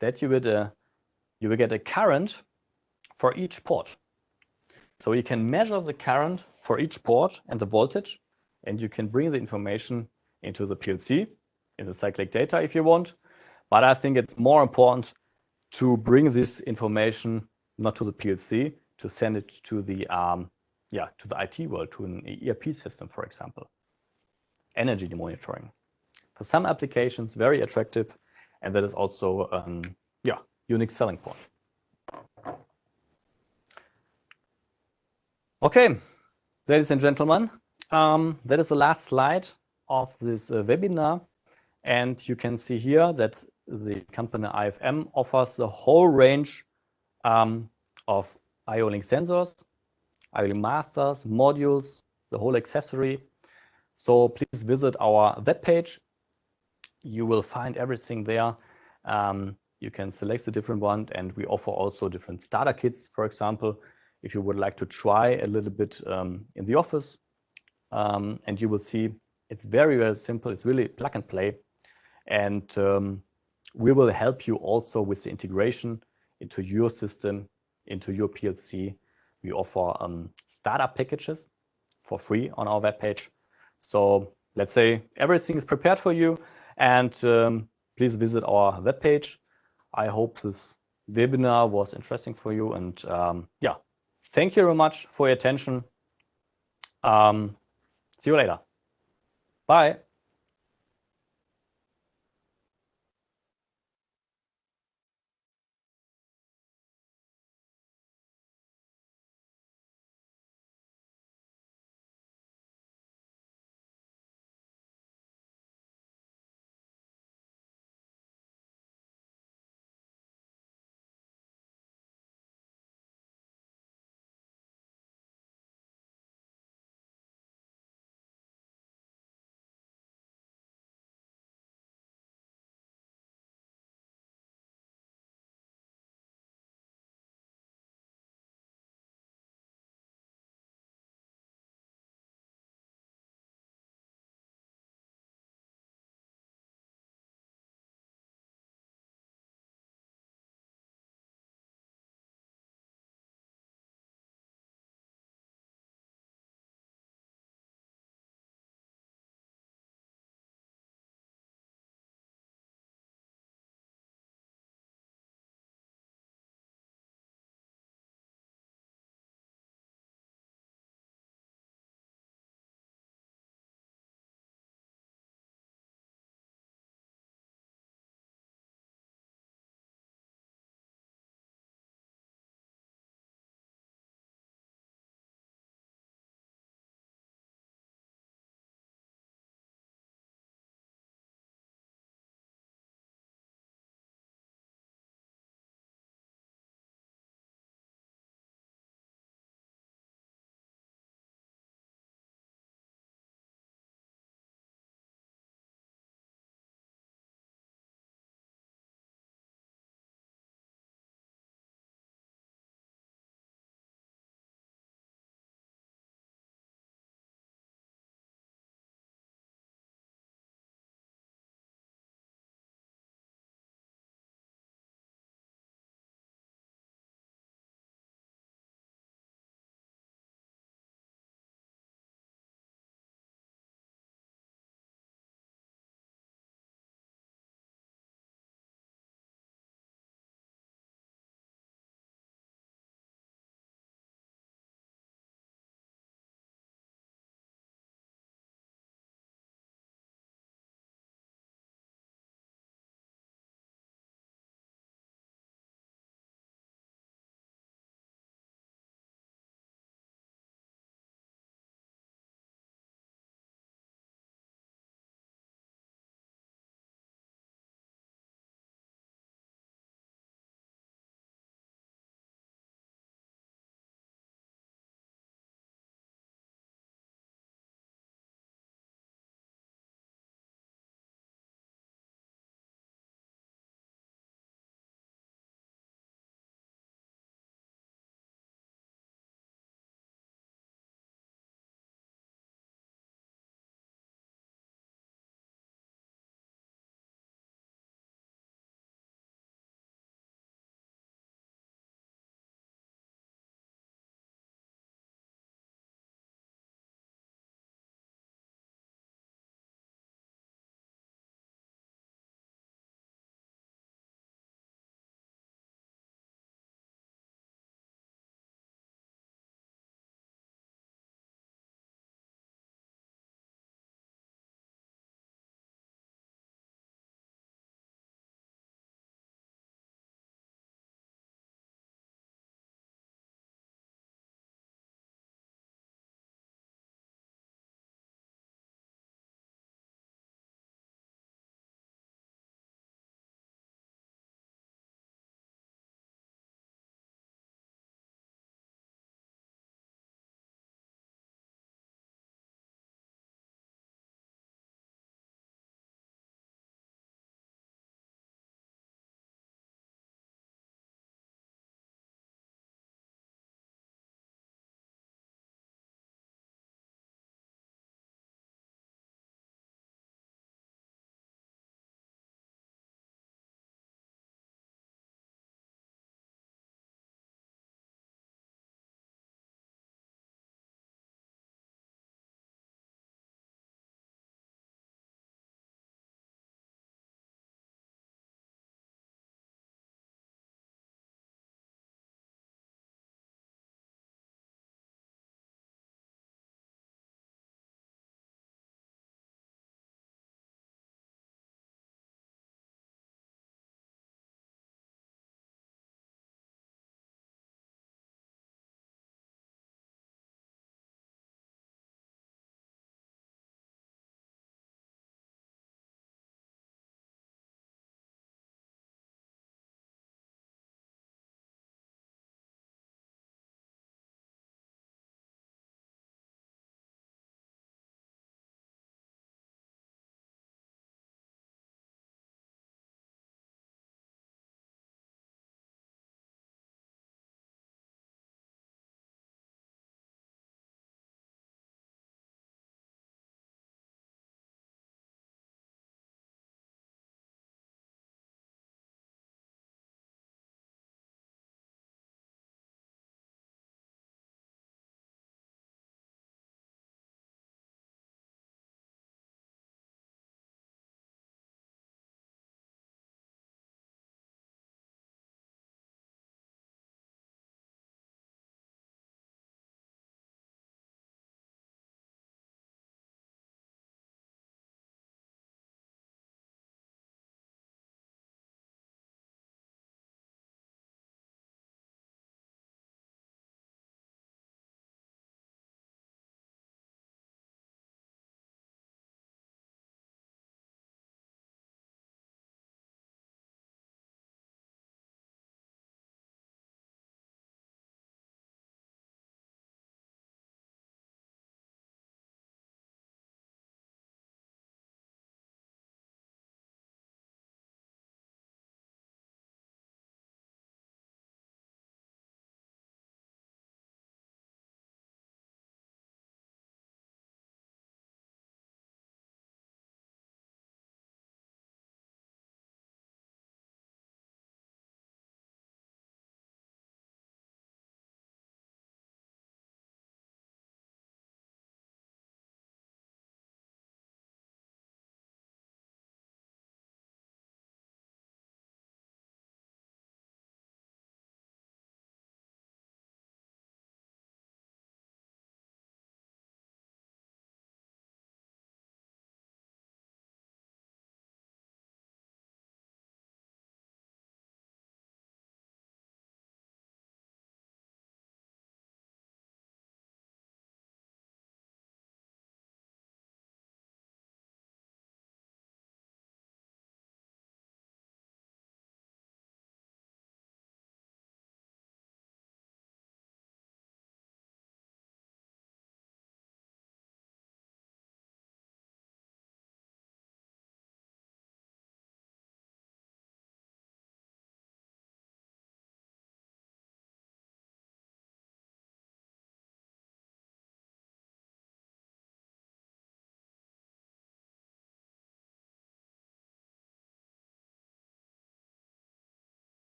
that you will get a current for each port. So you can measure the current for each port and the voltage, and you can bring the information into the PLC, in the cyclic data if you want. But I think it's more important to bring this information not to the PLC, to send it to the to the IT world, to an ERP system, for example. Energy monitoring. For some applications, very attractive, and that is also unique selling point. Okay, ladies and gentlemen, that is the last slide of this webinar, and you can see here that the company IFM offers the whole range of IO-Link sensors, IO-Link masters, modules, the whole accessory. So please visit our webpage. You will find everything there. You can select the different one, and we offer also different starter kits, for example, if you would like to try a little bit in the office. And you will see it's very, very simple. It's really plug and play. And we will help you also with the integration into your system, into your PLC. We offer startup packages for free on our webpage. So let's say everything is prepared for you, and please visit our webpage. I hope this webinar was interesting for you, and thank you very much for your attention. See you later. Bye.